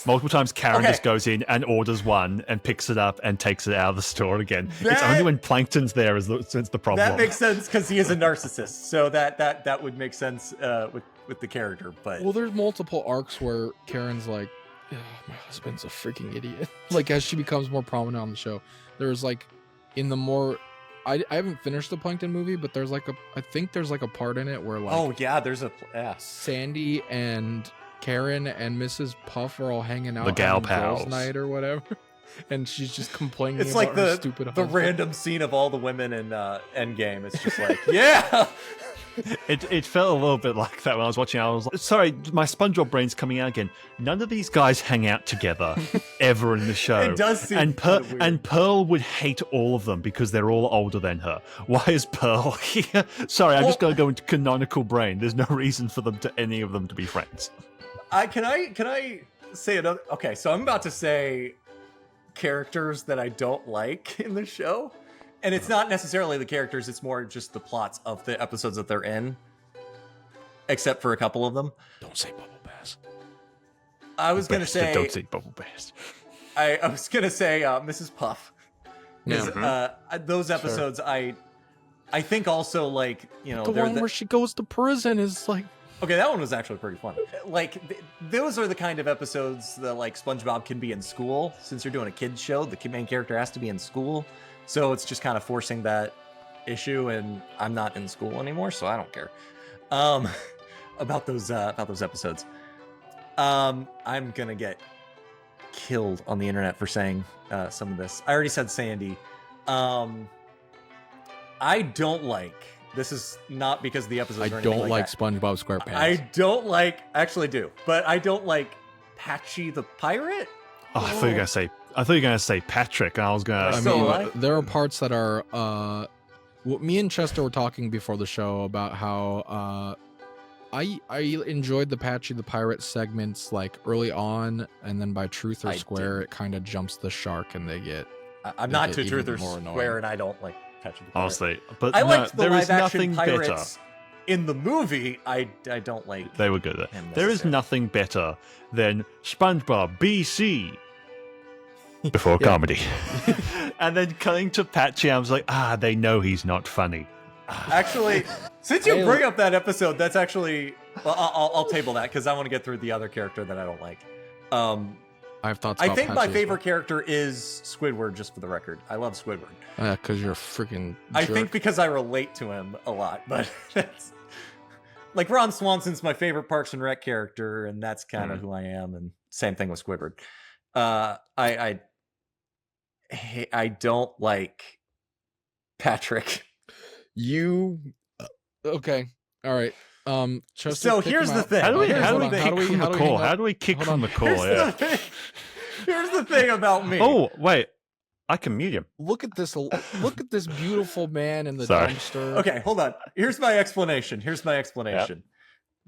Multiple times Karen just goes in and orders one and picks it up and takes it out of the store again. It's only when Plankton's there is the problem. That makes sense because he is a narcissist, so that would make sense with the character. But Well, there's multiple arcs where Karen's like, oh, my husband's a freaking idiot. Like, as she becomes more prominent on the show, there's like, in the more... I haven't finished the Plankton movie, but I think there's like a part in it where like there's a Sandy and Karen and Mrs. Puff are all hanging out the gal on pals girls' night or whatever, and she's just complaining. It's about like her stupid the husband. random scene of all the women in Endgame. It's just like yeah. It felt a little bit like that when I was watching. I was like, sorry, my SpongeBob brain's coming out again. None of these guys hang out together ever in the show. It does seem and Pearl would hate all of them because they're all older than her. Why is Pearl here? Sorry, I'm just going to go into canonical brain. There's no reason for any of them to be friends. Can I say another? Okay, so I'm about to say characters that I don't like in the show. And it's not necessarily the characters, it's more just the plots of the episodes that they're in. Except for a couple of them. Don't say Bubble Bass. I was going to say... Don't say Bubble Bass. I was going to say Mrs. Puff. Yeah. Those episodes, sure. I think also, like, the one where she goes to prison is like... Okay, that one was actually pretty fun. Like, those are the kind of episodes that, like, SpongeBob can be in school. Since you're doing a kid's show, the main character has to be in school. So it's just kind of forcing that issue, and I'm not in school anymore, so I don't care about those episodes. I'm gonna get killed on the internet for saying some of this. I already said Sandy. I don't like. This is not because of the episodes. I don't like SpongeBob SquarePants. I don't like. Actually, do, but I don't like Patchy the Pirate. Oh, I thought you were gonna say Patrick. I was gonna. There are parts that are. Me and Chester were talking before the show about how I enjoyed the Patchy the Pirate segments like early on, and then by Truth or Square, it kind of jumps the shark, and they get. I'm not to Truth or Square, and I don't like Patchy the Pirate. Honestly, but I liked the there is live nothing action pirates better. In the movie, I don't like. They were good. There is nothing better than SpongeBob BC. Before comedy. And then cutting to Patchy, I was like, they know he's not funny. Actually, since you bring up that episode, that's actually... Well, I'll table that, because I want to get through the other character that I don't like. I have thoughts. I think my favorite character is Squidward. Just for the record, I love Squidward. Because you're a freaking jerk. I think because I relate to him a lot, but that's like Ron Swanson's my favorite Parks and Rec character, and that's kind of who I am. And same thing with Squidward. I don't like Patrick. You okay? All right. So here's the thing. How do we kick from the call? Here's the thing about me. Oh wait, I can mute him. Look at this beautiful man in the dumpster. Okay, hold on. Here's my explanation.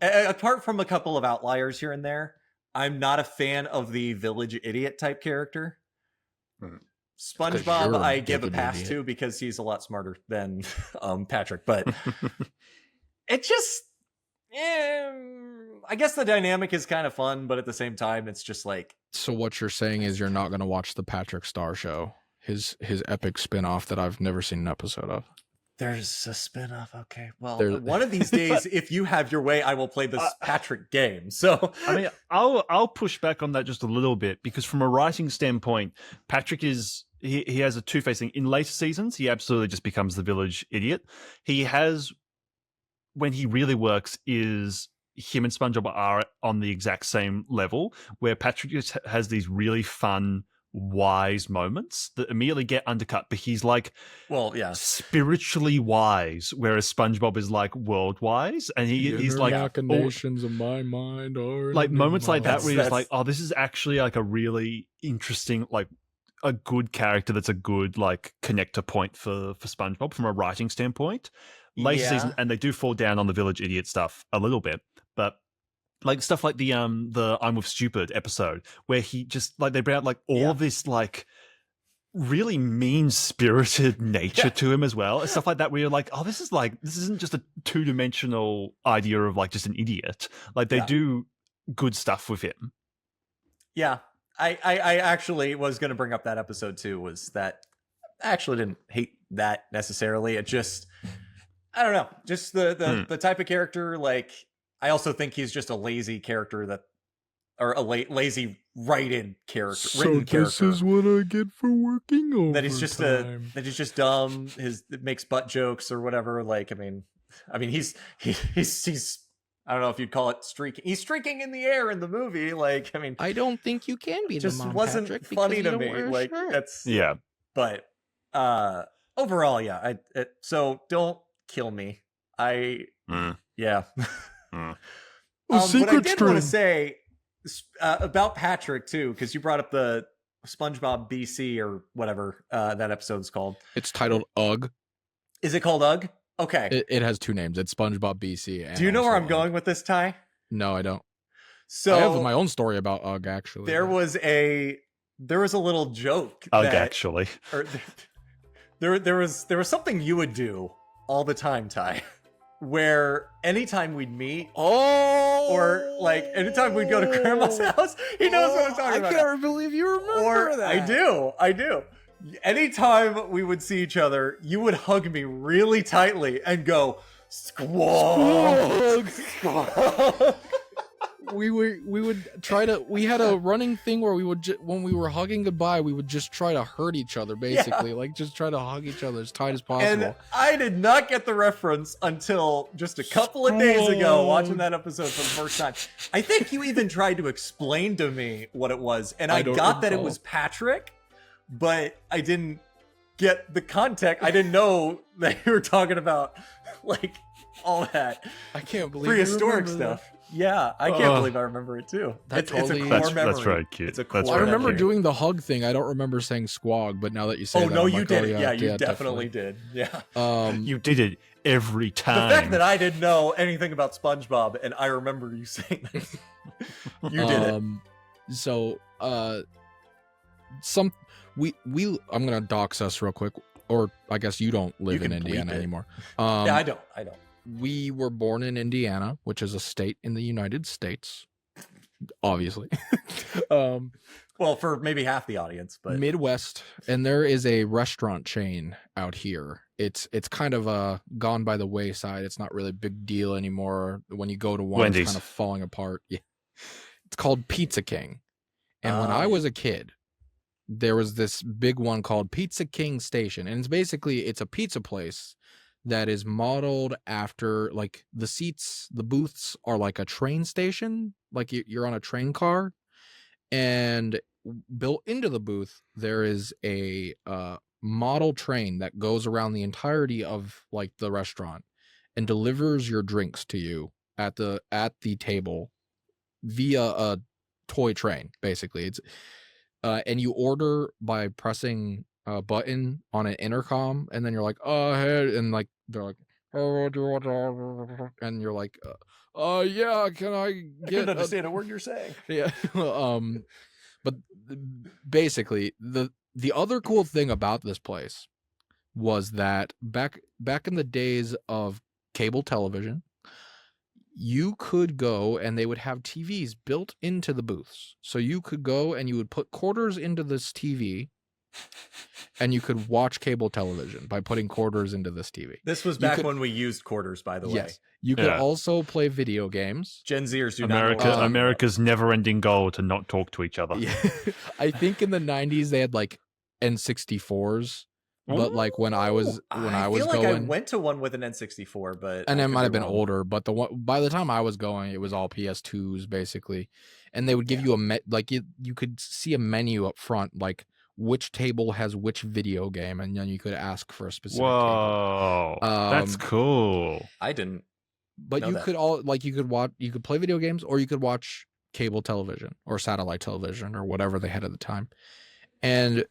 Apart from a couple of outliers here and there, I'm not a fan of the village idiot type character. SpongeBob, I give a pass to because he's a lot smarter than Patrick, but it just, I guess the dynamic is kind of fun, but at the same time, it's just like. So what you're saying is you're not going to watch the Patrick Star Show, his epic spinoff that I've never seen an episode of. There's a spinoff. Okay, well, one of these days, if you have your way, I will play this Patrick game. So I mean, I'll push back on that just a little bit because from a writing standpoint, Patrick is. He has a two-faced thing. In later seasons, he absolutely just becomes the village idiot. He has, when he really works, is him and SpongeBob are on the exact same level, where Patrick just has these really fun, wise moments that immediately get undercut, but he's like, spiritually wise, whereas SpongeBob is like world wise, and he's like machinations of my mind are like moments like that where he's like, oh, this is actually like a really interesting, like a good character that's a good like connector point for SpongeBob from a writing standpoint. Later season, and they do fall down on the village idiot stuff a little bit, but like stuff like the I'm with Stupid episode where he just like they bring out like all of this like really mean-spirited nature to him as well. And stuff like that where you're like, oh, this isn't just a two-dimensional idea of like just an idiot. Like they do good stuff with him. Yeah. I actually was going to bring up that episode too, was that I actually didn't hate that necessarily. It just, I don't know, just the type of character. Like, I also think he's just a lazy character or a lazy written character. So this is what I get for working overtime. That he's just dumb. It makes butt jokes or whatever. Like, I mean, he's I don't know if you'd call it streaking. He's streaking in the air in the movie. Like, I mean, I don't think you can be. Just wasn't Patrick, funny to me. Like that's But overall, so don't kill me. What I did want to say about Patrick too, because you brought up the SpongeBob BC or whatever that episode's called. It's titled UGG. Is it called UGG? Okay. It has two names. It's SpongeBob BC. And do you know where I'm going with this, Ty? No, I don't. So I have my own story about UGG, actually. There was a little joke. UGG, actually. Or there was something you would do all the time, Ty, where anytime we'd meet, or like anytime we'd go to Grandma's house, he knows what I'm talking about. I can't believe you remember that. I do. Anytime we would see each other, you would hug me really tightly and go, "Squawk, squawk." We would try to. We had a running thing where we would when we were hugging goodbye, we would just try to hurt each other, basically, like just try to hug each other as tight as possible. And I did not get the reference until just a couple of days ago, watching that episode for the first time. I think you even tried to explain to me what it was, and I got that it was Patrick. But I didn't get the context. I didn't know that you were talking about like all that. I can't believe prehistoric stuff. Yeah, I can't believe I remember it too. It's a core memory. That's very cute. It's a core I remember doing the hug thing. I don't remember saying squawk, but now that you say that, no, you did it. Yeah, you definitely did. Yeah. You did it every time. The fact that I didn't know anything about SpongeBob and I remember you saying that. You did it. So, I'm gonna dox us real quick, or I guess you don't live in Indiana anymore. Yeah, I don't. We were born in Indiana, which is a state in the United States, obviously. Well, for maybe half the audience, but Midwest, and there is a restaurant chain out here. It's kind of gone by the wayside. It's not really a big deal anymore. When you go to one, Wendy's. It's kind of falling apart. Yeah. It's called Pizza King. And when I was a kid, there was this big one called Pizza King Station. And it's a pizza place that is modeled after, like, the booths are like a train station, like you're on a train car, and built into the booth there is a model train that goes around the entirety of, like, the restaurant and delivers your drinks to you at the table via a toy train. Basically, it's and you order by pressing a button on an intercom, and then you're like, oh, hey, and like they're like, oh, do you want, and you're like, yeah, can I couldn't understand a word you're saying. Yeah. But basically, the other cool thing about this place was that back in the days of cable television, you could go and they would have TVs built into the booths. So you could go and you would put quarters into this TV and you could watch cable television by putting quarters into this TV. This was back when we used quarters, by the way. Yes. You could also play video games. Gen Zers do not know. America's never-ending goal to not talk to each other. Yeah. I think in the 90s they had like N64s. But like when I was I went to one with an N64, but and it might have been older. But by the time I was going, it was all PS2s basically, and they would give you you could see a menu up front, like which table has which video game, and then you could ask for a specific. Whoa, that's cool. I didn't. But you could you could play video games, or you could watch cable television or satellite television or whatever they had at the time, and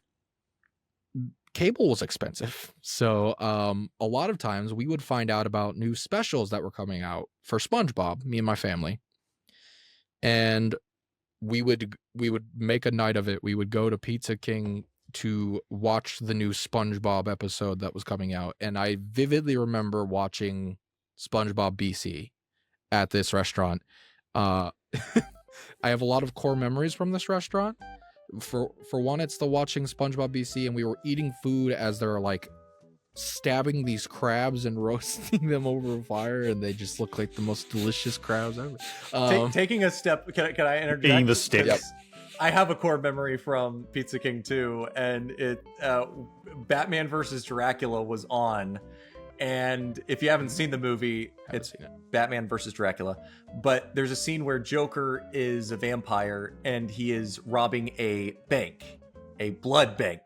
cable was expensive. So a lot of times we would find out about new specials that were coming out for SpongeBob, me and my family. And we would make a night of it. We would go to Pizza King to watch the new SpongeBob episode that was coming out. And I vividly remember watching SpongeBob BC at this restaurant. I have a lot of core memories from this restaurant. For one, it's the watching SpongeBob BC, and we were eating food as they're like stabbing these crabs and roasting them over a fire, and they just look like the most delicious crabs ever. Taking a step, can I interject? Eating the sticks. Yep. I have a core memory from Pizza King too, and Batman versus Dracula was on. And if you haven't seen the movie, it's Batman versus Dracula. But there's a scene where Joker is a vampire and he is robbing a bank, a blood bank.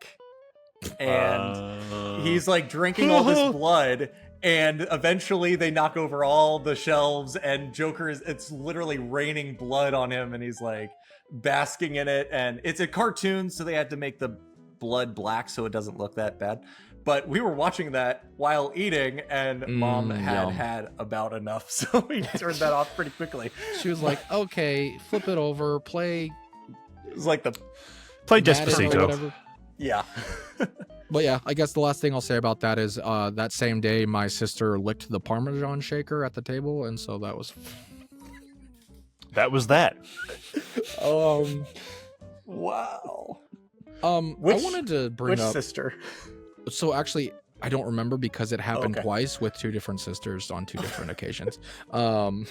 And he's like drinking all this blood. And eventually they knock over all the shelves and it's literally raining blood on him. And he's like basking in it. And it's a cartoon, so they had to make the blood black so it doesn't look that bad. But we were watching that while eating, and Mom had about enough, so we turned that off pretty quickly. She was like, "Okay, flip it over, play." It was like play Despacito. Yeah. But yeah, I guess the last thing I'll say about that is that same day my sister licked the Parmesan shaker at the table, and so that was that. Wow. I wanted to bring up which sister. So actually, I don't remember because it happened twice with two different sisters on two different occasions. So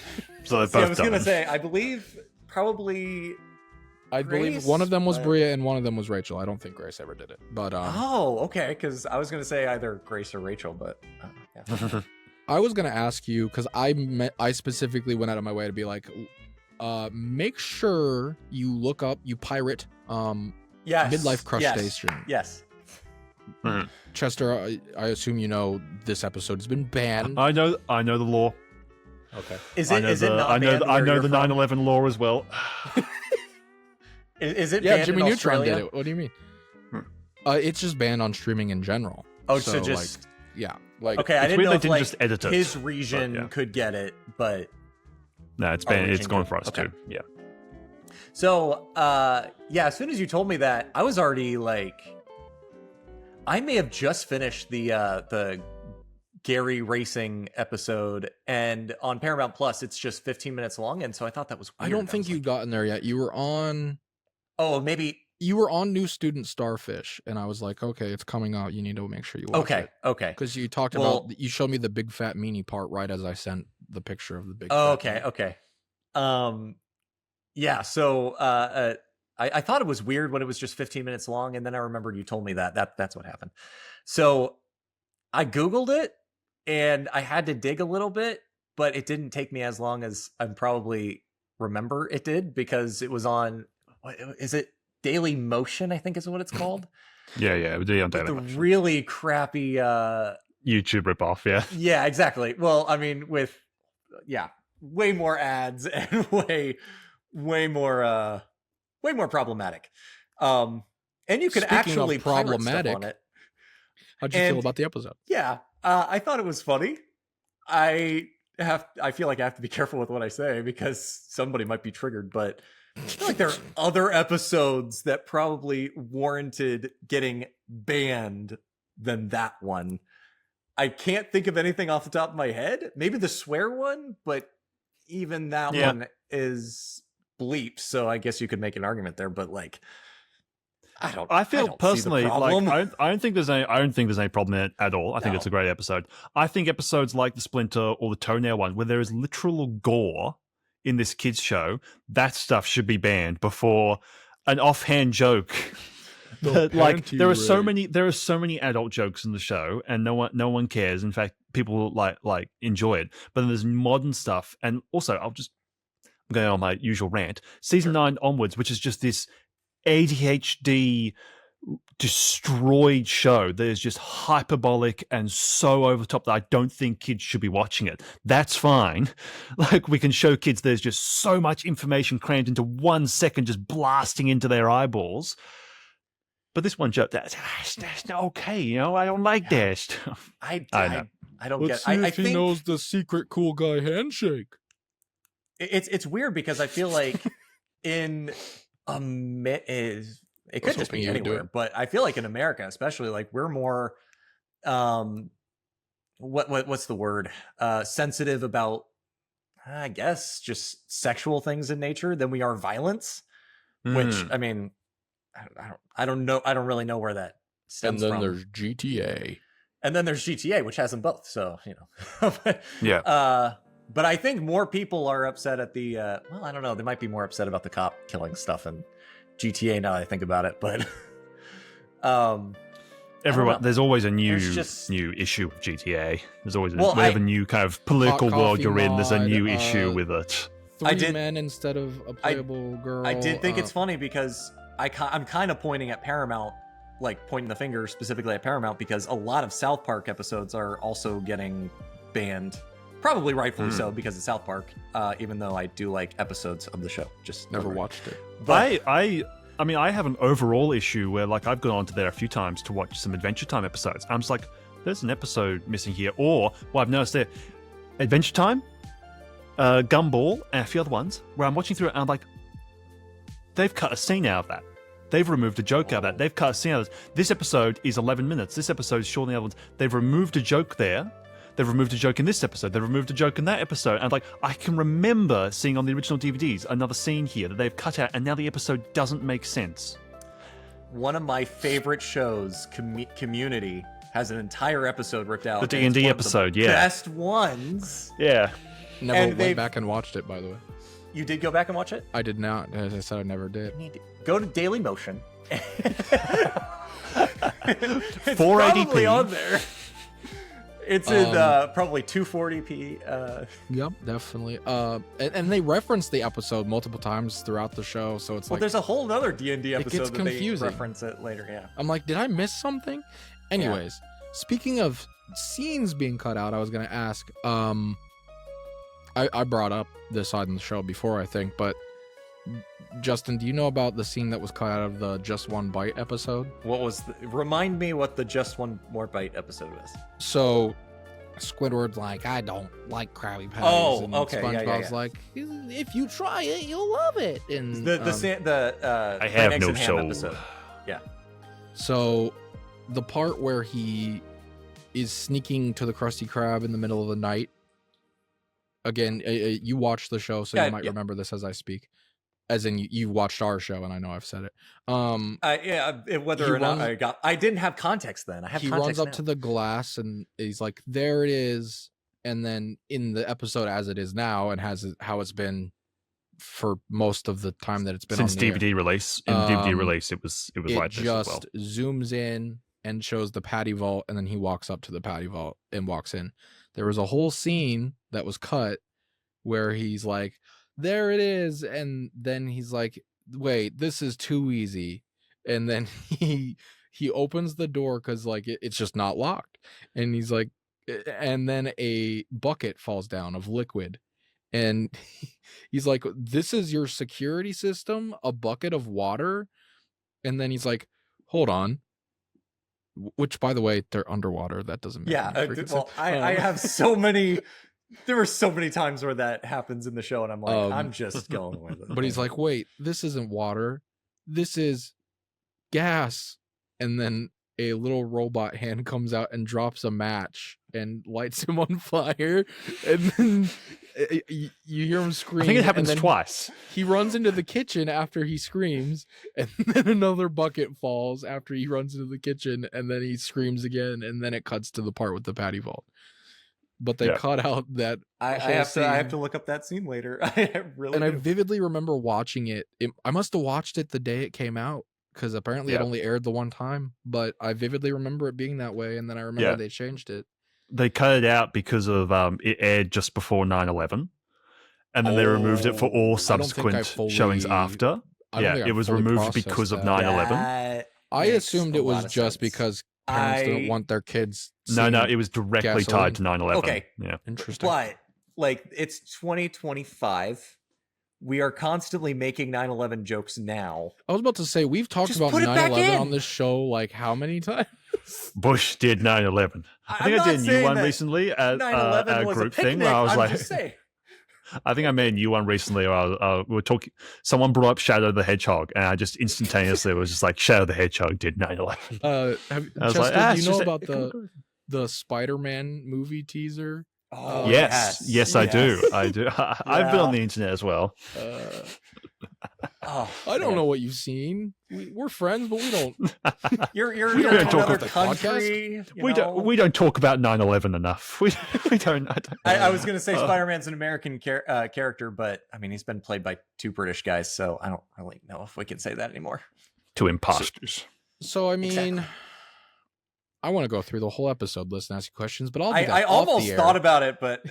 they're both I was going to say, I believe one of them was Bria and one of them was Rachel. I don't think Grace ever did it. But okay, because I was going to say either Grace or Rachel, but yeah. I was going to ask you because I specifically went out of my way to be like, make sure you pirate Midlife Crush Day stream. Yes. Mm-hmm. Chester, I assume you know this episode has been banned. I know the law. Okay. I know the 9/11 law as well. Is it? Yeah, banned Jimmy in Neutron Australia? did it. What do you mean? It's just banned on streaming in general. Oh, so just okay. I didn't know if just edit it, his region could get it, but no, it's banned. It's gone for us too. Yeah. So as soon as you told me that, I was already like. I may have just finished the Gary racing episode, and on Paramount Plus, it's just 15 minutes long, and so I thought that was weird. I don't think you'd gotten there yet. You were on... Oh, maybe... You were on New Student Starfish, and I was like, okay, it's coming out. You need to make sure you watch it. Okay. Because you talked about... You showed me the big fat meanie part right as I sent the picture of the big okay. Yeah, so... I thought it was weird when it was just 15 minutes long, and then I remembered you told me that's what happened. So I Googled it, and I had to dig a little bit, but it didn't take me as long as I probably remember it did, because it was on, what is it, Daily Motion, I think is what it's called. Yeah, it would be on Daily The Motion. really crappy YouTube ripoff, yeah. Yeah, exactly. Well, I mean, with way more ads and way more problematic. And you could Speaking actually of pirate problematic, stuff on it. How'd you feel about the episode? Yeah, I thought it was funny. I feel like I have to be careful with what I say because somebody might be triggered, but I feel like there are other episodes that probably warranted getting banned than that one. I can't think of anything off the top of my head. Maybe the swear one, but even that one is bleeped, so I guess you could make an argument there. But like, I feel personally like I don't think there's any problem in it at all. I think it's a great episode. I think episodes like the Splinter or the Toenail one, where there is literal gore in this kids show, that stuff should be banned before an offhand joke. Like there are so many adult jokes in the show, and no one cares. In fact, people like enjoy it. But then there's modern stuff, and also I'm going on my usual rant. Season 9 onwards, which is just this ADHD destroyed show that is just hyperbolic and so over the top that I don't think kids should be watching it. That's fine. Like, we can show kids there's just so much information crammed into 1 second, just blasting into their eyeballs. But this one joke, that's not okay, you know? I don't like that stuff. I don't Let's get. See I if think he knows the secret cool guy handshake. It's weird because I feel like in it could just be anywhere, but I feel like in America, especially, like we're more, what's the word? Sensitive about, I guess, just sexual things in nature than we are violence. Which, I mean, I don't know. I don't really know where that stems from. And then there's GTA. And then there's GTA, which has them both. So, you know. Yeah. But I think more people are upset at the, well, I don't know. They might be more upset about the cop killing stuff in GTA now that I think about it. But there's always a new issue with GTA. There's always whatever new kind of political world you're in, there's a new issue with it. 3 men instead of a playable girl. I did think it's funny because I'm kind of pointing at Paramount, like pointing the finger specifically at Paramount, because a lot of South Park episodes are also getting banned. Probably rightfully so because of South Park, even though I do like episodes of the show. Just never watched it. But I mean, I have an overall issue where, like, I've gone onto there a few times to watch some Adventure Time episodes. I'm just like, there's an episode missing here. Or, well, I've noticed there, Adventure Time, Gumball, and a few other ones, where I'm watching through it and I'm like, they've cut a scene out of that. They've removed a joke out of that. They've cut a scene out of this. This episode is 11 minutes. This episode is shorter than the other ones. They've removed a joke there. They've removed a joke in this episode. They've removed a joke in that episode. And like, I can remember seeing on the original DVDs another scene here that they've cut out, and now the episode doesn't make sense. One of my favorite shows, Community, has an entire episode ripped out. The D&D episode, yeah. Best ones. Yeah. Never went back and watched it, by the way. You did go back and watch it? I did not. As I said, I never did. Go to Daily Motion. It's 480p. probably on there. It's in probably 240p. Yep, definitely. And they reference the episode multiple times throughout the show, so it's there's a whole other D&D episode gets confusing. They reference it later. Yeah. I'm like, did I miss something? Anyways, speaking of scenes being cut out, I was gonna ask. I brought up this on the show before, I think, but Justin, do you know about the scene that was cut out of the Just One Bite episode? Remind me what the Just One More Bite episode was. So Squidward's like, I don't like Krabby Patties. Oh, and okay. SpongeBob's like, if you try it, you'll love it. And I have no soul. Episode. Yeah. So the part where he is sneaking to the Krusty Krab in the middle of the night. Again, you watched the show, so you might remember this as I speak. As in, you watched our show, and I know I've said it. Whether or not I didn't have context then. He runs up to the glass, and he's like, "There it is." And then in the episode as it is now, and how it's been for most of the time that it's been since on the DVD air. release. In DVD release, it was like this as well. It just zooms in and shows the patty vault, and then he walks up to the patty vault and walks in. There was a whole scene that was cut where he's like, there it is, and then he's like, wait, this is too easy, and then he opens the door because like it's just not locked, and he's like, and then a bucket falls down of liquid, and he's like, this is your security system, a bucket of water, and then he's like, hold on, which by the way, they're underwater, that doesn't make any freaking sense. I have so many. There were so many times where that happens in the show, and I'm like, I'm just going with it. But he's like, wait, this isn't water. This is gas. And then a little robot hand comes out and drops a match and lights him on fire. And then you hear him scream. I think it happens twice. He runs into the kitchen after he screams. And then another bucket falls after he runs into the kitchen. And then he screams again. And then it cuts to the part with the patty vault. But they cut out that. I have to look up that scene later. I vividly remember watching it. I must have watched it the day it came out because apparently it only aired the one time. But I vividly remember it being that way, and then I remember they changed it. They cut it out because of it aired just before 9/11, and then they removed it for all subsequent showings after. It was removed because of 9/11. I assumed it was just because parents didn't want their kids. No, it was directly tied to 9/11. Okay, yeah, interesting. But like, it's 2025. We are constantly making 9/11 jokes now. I was about to say, we've talked about 9/11 on this show like how many times? Bush did 9/11. I think I did a new one recently at a group thing where I was like, I think I made a new one recently where we were talking. Someone brought up Shadow the Hedgehog, and I just instantaneously was just like, Shadow the Hedgehog did 9/11. Chester, do you know about the Spider-Man movie teaser? Oh, yes, I do. I've been on the internet as well. I don't know what you've seen. We're friends, but we don't. We don't talk about country. We don't talk about 9/11 enough. We don't. I was going to say Spider-Man's an American character, but I mean, he's been played by two British guys, so I don't really know if we can say that anymore. Two imposters. So I mean. Exactly. I want to go through the whole episode list and ask you questions, but I almost thought about it, but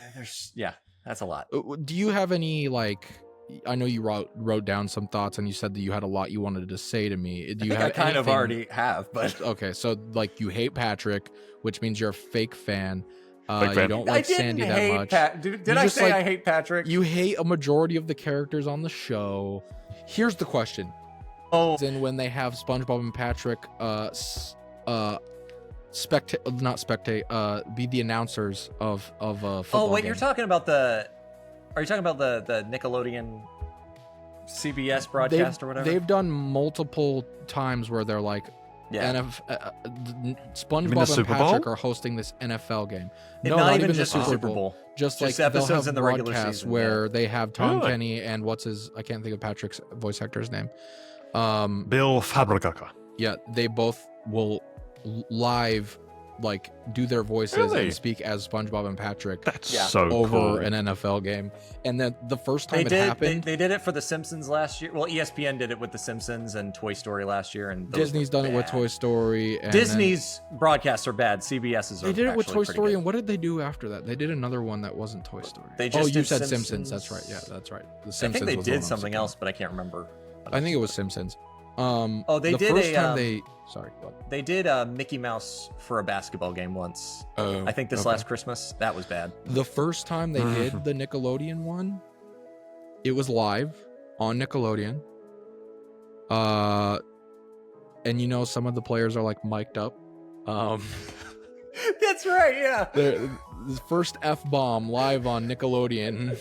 that's a lot. Do you have any, like, I know you wrote down some thoughts and you said that you had a lot you wanted to say to me. Do you have kind of already have, but okay. So like, you hate Patrick, which means you're a fake fan. You don't like Sandy that much. Did I say I hate Patrick? You hate a majority of the characters on the show. Here's the question. And when they have SpongeBob and Patrick, be the announcers of a football game. You're talking about are you talking about the Nickelodeon CBS broadcast or whatever? They've done multiple times where they're like, SpongeBob and Patrick are hosting this NFL game. No, not even the Super Bowl. Just like episodes they'll have in the regular broadcasts season, where they have Tom Kenny and I can't think of Patrick's voice actor's name. Bill Fabricaka. Yeah, they both will live like do their voices and speak as SpongeBob and Patrick. That's so over cool. an NFL game. And then the first time it happened, they did it for The Simpsons last year. Well, ESPN did it with The Simpsons and Toy Story last year, and Disney's done it with Toy Story. And Disney's broadcasts are bad. CBS's are. They did it with Toy Story, and what did they do after that? They did another one that wasn't Toy Story. You said Simpsons. That's right. Yeah, that's right. The Simpsons. I think they did something else, but I can't remember. I think it was Simpsons. They did first time Sorry. What? They did Mickey Mouse for a basketball game once. I think this last Christmas. That was bad. The first time they did the Nickelodeon one, it was live on Nickelodeon. And you know, some of the players are like mic'd up. That's right, yeah. The first F-bomb live on Nickelodeon.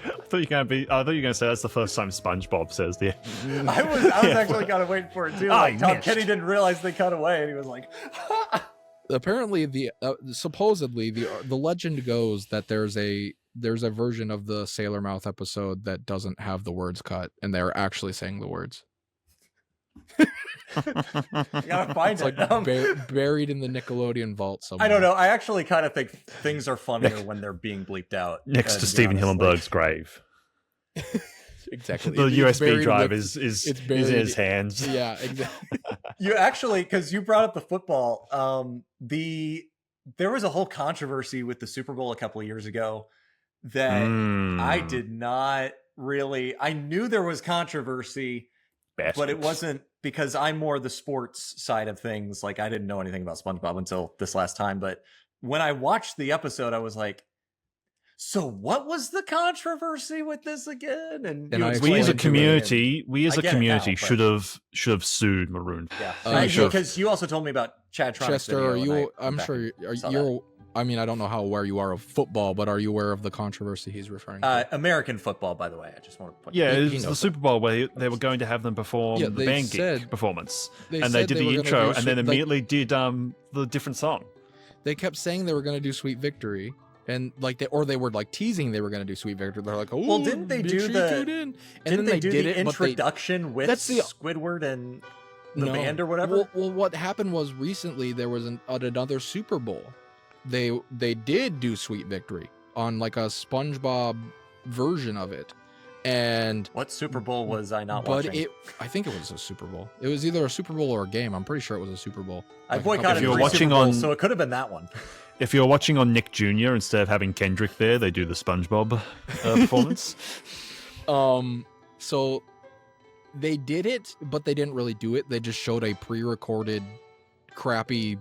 I thought you were gonna say that's the first time SpongeBob says the. I was actually kind of waiting for it too. Like, Tom Kenny didn't realize they cut away, and he was like. Apparently, supposedly the legend goes that there's a version of the Sailor Mouth episode that doesn't have the words cut, and they're actually saying the words. You gotta find it. Like buried in the Nickelodeon vault somewhere. I don't know. I actually kind of think things are funnier when they're being bleeped out. Next to Steven Hillenberg's grave. Exactly. The It's USB buried drive with- is it's in buried- his hands. Yeah, exactly. You actually, because you brought up the football, there was a whole controversy with the Super Bowl a couple of years ago that I did not really. I knew there was controversy, but it wasn't because I'm more the sports side of things. Like I didn't know anything about SpongeBob until this last time. But when I watched the episode, I was like, so what was the controversy with this again? And we as a community, should have sued Maroon. Yeah, because you also told me about Chester. Are you? I'm sure you're. I mean, I don't know how aware you are of football, but are you aware of the controversy he's referring to? American football, by the way. I just want to point. Yeah, it was the Super Bowl where they were going to have them perform the band gig performance, and they did the intro, and then immediately did the different song. They kept saying they were going to do "Sweet Victory." And they were like teasing they were going to do "Sweet Victory." They're like, "Oh, well, didn't they do the introduction with Squidward and the band or whatever?" Well, what happened was recently there was another Super Bowl. They did do "Sweet Victory" on like a SpongeBob version of it. And what Super Bowl was I not watching? I think it was a Super Bowl. It was either a Super Bowl or a game. I'm pretty sure it was a Super Bowl. I boycotted Super Bowl, so it could have been that one. If you're watching on Nick Jr. instead of having Kendrick there, they do the SpongeBob performance. So they did it, but they didn't really do it. They just showed a pre-recorded, crappy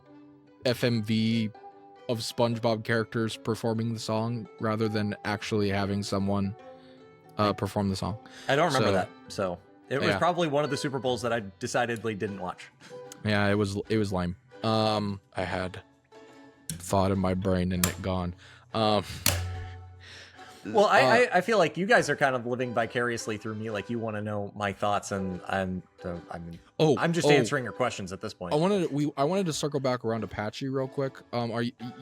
FMV of SpongeBob characters performing the song rather than actually having someone perform the song. I don't remember that. So it was probably one of the Super Bowls that I decidedly didn't watch. Yeah, it was lame. I had thought in my brain and it gone. Well, I feel like you guys are kind of living vicariously through me. Like you want to know my thoughts, and I'm just answering your questions at this point. I wanted to circle back around to Patchy real quick.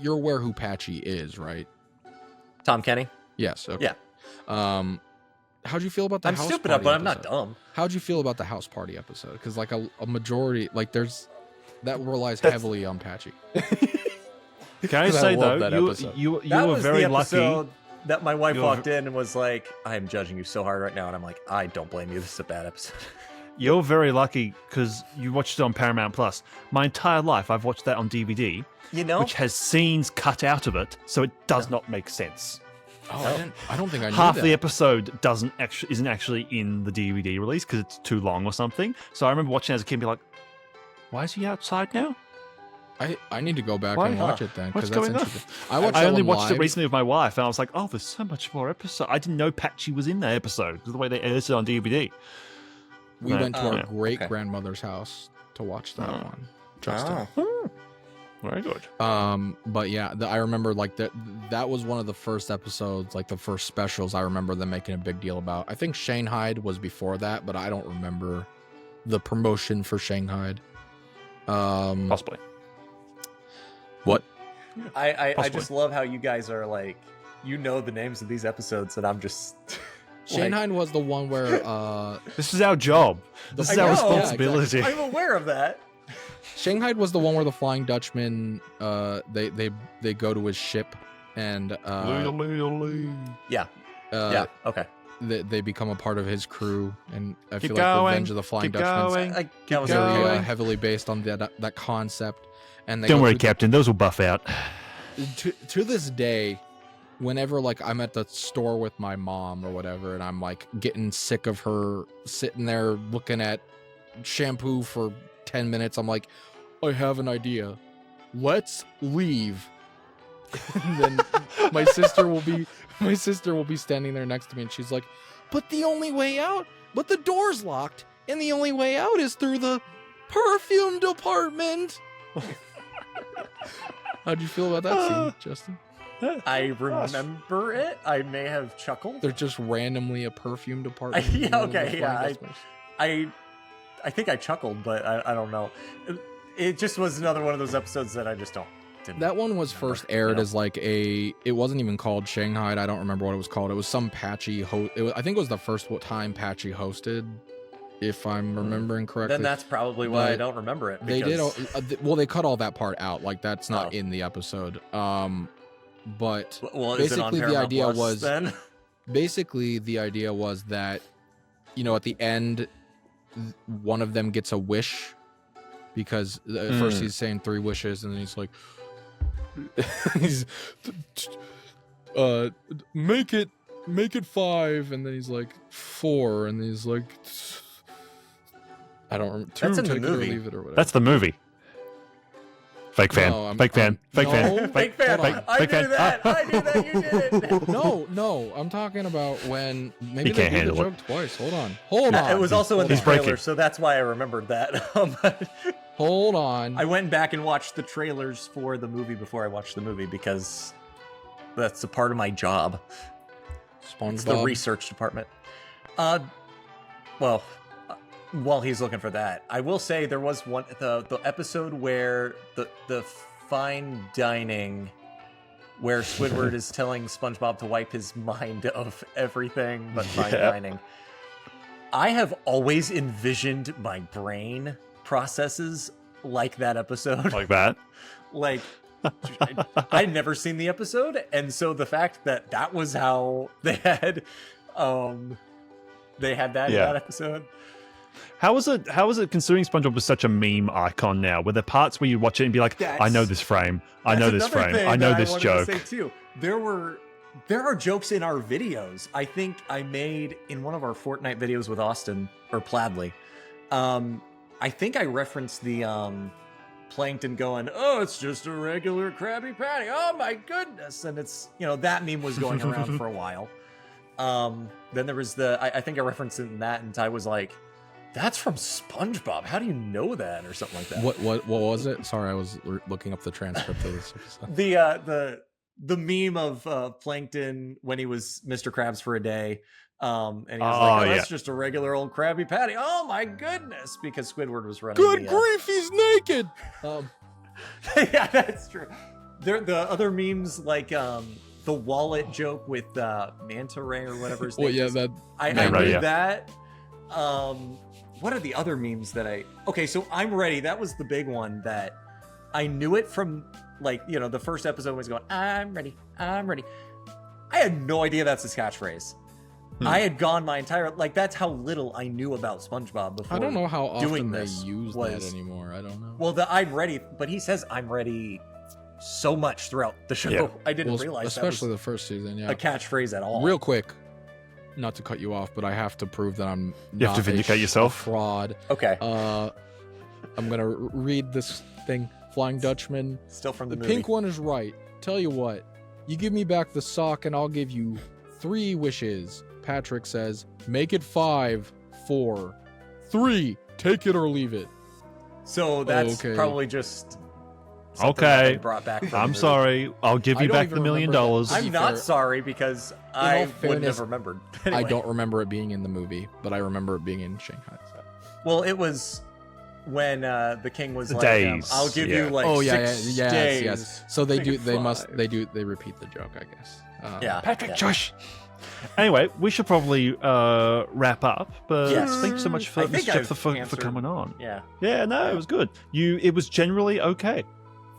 You're aware who Patchy is, right? Tom Kenny. Yes. Okay. Yeah. How'd you feel about the house party stupid, but episode? I'm not dumb. How'd you feel about the house party episode? Because like a majority, like that relies heavily on Patchy. Can I say though, you were very lucky that my wife walked in and was like, "I am judging you so hard right now," and I'm like, "I don't blame you. This is a bad episode." You're very lucky because you watched it on Paramount Plus. My entire life, I've watched that on DVD. Which has scenes cut out of it, so it does not make sense. Oh, I don't think I knew half that. the episode isn't actually in the DVD release because it's too long or something. So I remember watching it as a kid and be like, "Why is he outside now?" I need to go back and watch it then. What's going on? I only watched it recently with my wife, and I was like, "Oh, there's so much more episode." I didn't know Patchy was in that episode because the way they edited it on DVD. We went to our great grandmother's house to watch that one. Justin. Very good. But yeah, I remember like that was one of the first episodes, like the first specials I remember them making a big deal about. I think Shanghai was before that, but I don't remember the promotion for Shanghai. Possibly. What? I just love how you guys are like, you know the names of these episodes, and I'm just. Shanghai was the one where this is our job. This is our responsibility. Yeah, exactly. I'm aware of that. Shanghai was the one where the Flying Dutchman they go to his ship and yeah. Okay. They become a part of his crew, and I feel like Revenge of the Flying Dutchman is very heavily based on that concept. And don't worry, Captain, those will buff out. To this day, whenever like I'm at the store with my mom or whatever, and I'm like getting sick of her sitting there looking at shampoo for 10 minutes, I'm like, I have an idea. Let's leave. And then my sister will be standing there next to me, and she's like, but the door's locked, and the only way out is through the perfume department. How'd you feel about that scene, Justin? I remember it. I may have chuckled. They're just randomly a perfume department. I think I chuckled, but I don't know. It just was another one of those episodes that I just didn't. That one was first aired as like it wasn't even called Shanghai. I don't remember what it was called. It was some Patchy I think it was the first time Patchy hosted, if I'm remembering correctly. Then that's probably why I don't remember it. They did. Well, they cut all that part out. Like that's not in the episode. But basically the idea was basically the idea was that at the end, one of them gets a wish because at first he's saying 3 wishes, and then he's like, make it 5, and then he's like 4, and then he's like, I don't remember. 2, That's in the take it or movie. leave it or whatever. That's the movie. Fake fan. No, Fake fan. Fake fan. no. Fake fan. I knew that. I knew that. You did it. No, I'm talking about when maybe He they can't did the handle joke twice. Hold on. It was also in the He's trailer, breaking. so that's why I remembered that. Hold on. I went back and watched the trailers for the movie before I watched the movie because that's a part of my job. SpongeBob. It's the research department. Well, while he's looking for that, I will say there was one the episode where the fine dining, where Squidward is telling SpongeBob to wipe his mind of everything but fine dining. I have always envisioned my brain processes like that episode. Like that. Like, I'd never seen the episode, and so the fact that that was how they had that in that episode. How is it considering SpongeBob is such a meme icon now? Were there parts where you watch it and be like, I know this frame, I know this frame, I know this joke. To say too. There are jokes in our videos. I think I made in one of our Fortnite videos with Austin or Pladley. I think I referenced the Plankton going, "Oh, it's just a regular Krabby Patty. Oh my goodness!" And it's that meme was going around for a while. Then there was I think I referenced it in that, and Ty was like, "That's from SpongeBob. How do you know that?" or something like that. What was it? Sorry, I was looking up the transcript of this episode. The meme of Plankton when he was Mr. Krabs for a day. And he was like, that's just a regular old Krabby Patty. Oh my goodness, because Squidward was running. Good grief, he's naked. Yeah, that's true. The other memes like the wallet joke with Manta Ray or whatever his name is. that I knew that. What are the other memes that okay, so I'm ready. That was the big one that I knew it from, like, the first episode was going, I'm ready. I had no idea that's his catchphrase. I had gone my entire, that's how little I knew about SpongeBob before. I don't know how often they this use that anymore. I don't know. Well, the I'm ready, but he says I'm ready so much throughout the show. Yeah. I didn't realize especially that the first season, a catchphrase at all. Real quick, not to cut you off, but I have to prove that I'm You have to vindicate yourself. Fraud. Okay. I'm gonna read this thing. Flying Dutchman. Still from the movie. pink one is right. Tell you what, you give me back the sock and I'll give you 3 wishes. Patrick says, make it 5, 4, 3. Take it or leave it. So that's probably just okay. Brought back from I'm the sorry. I'll give you back the $1 million. I'm not sorry because I wouldn't have remembered. Anyway. I don't remember it being in the movie, but I remember it being in Shanghai. So. Well, it was when the king was days. I'll give you 6 days. Yes. So they repeat the joke, I guess. Patrick, Josh. Anyway, we should probably wrap up. But thanks so much for for coming on. Yeah. No, it was good. It was generally okay.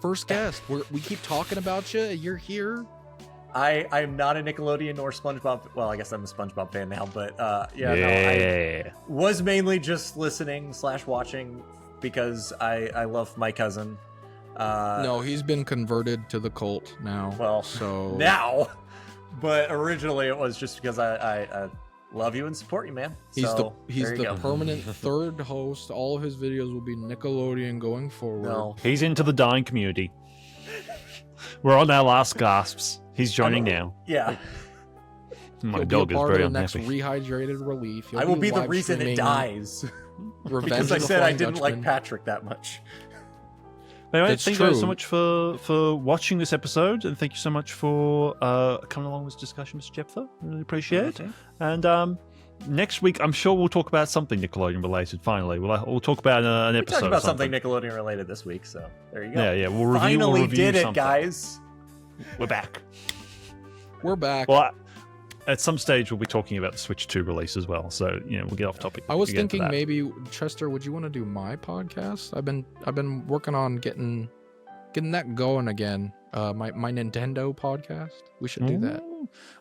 First guest. We keep talking about you. You're here. I'm not a Nickelodeon or SpongeBob. Well, I guess I'm a SpongeBob fan now, but I was mainly just listening / watching because I love my cousin. No, he's been converted to the cult now. Well, so now. But originally it was just because I love you and support you, man. He's the permanent third host. All of his videos will be Nickelodeon going forward. No. He's into the dying community. We're on our last gasps. He's joining now. Yeah. My dog is very unhappy. unhappy. Next rehydrated relief. I will be the reason it dies. Because I said I didn't like Patrick that much. Anyway, thank you guys so much for watching this episode, and thank you so much for coming along with this discussion, Mr. Jephthah. Really appreciate it. And next week, I'm sure we'll talk about something Nickelodeon related. Finally, we'll talk about an episode. We talked about something Nickelodeon related this week, so there you go. Yeah. We'll finally did it, something. guys. We're back. We're back. Well, at some stage, we'll be talking about the Switch 2 release as well. So we'll get off topic. I was thinking maybe Chester, would you want to do my podcast? I've been working on getting that going again. My Nintendo podcast. We should do that.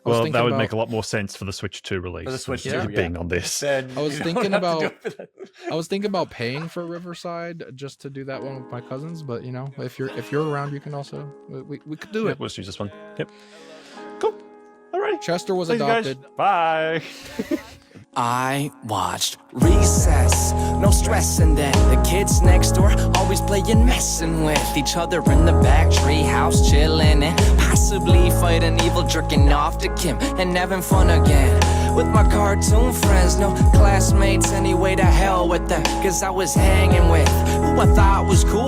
Well, that would make a lot more sense for the Switch 2 release. For the Switch 2, yeah. Being on this. I was thinking about paying for Riverside just to do that one with my cousins, but you know, if you're around, you can also we could do it. Let's use this one. Yep. Cool. All right. Chester was Thanks, adopted. Guys. Bye. I watched Recess, no stress, and then the kids next door always playing, messing with each other in the back tree house, chilling and possibly fighting evil, jerking off to Kim and having fun again with my cartoon friends. No classmates anyway, to hell with them, cause I was hanging with who I thought was cool.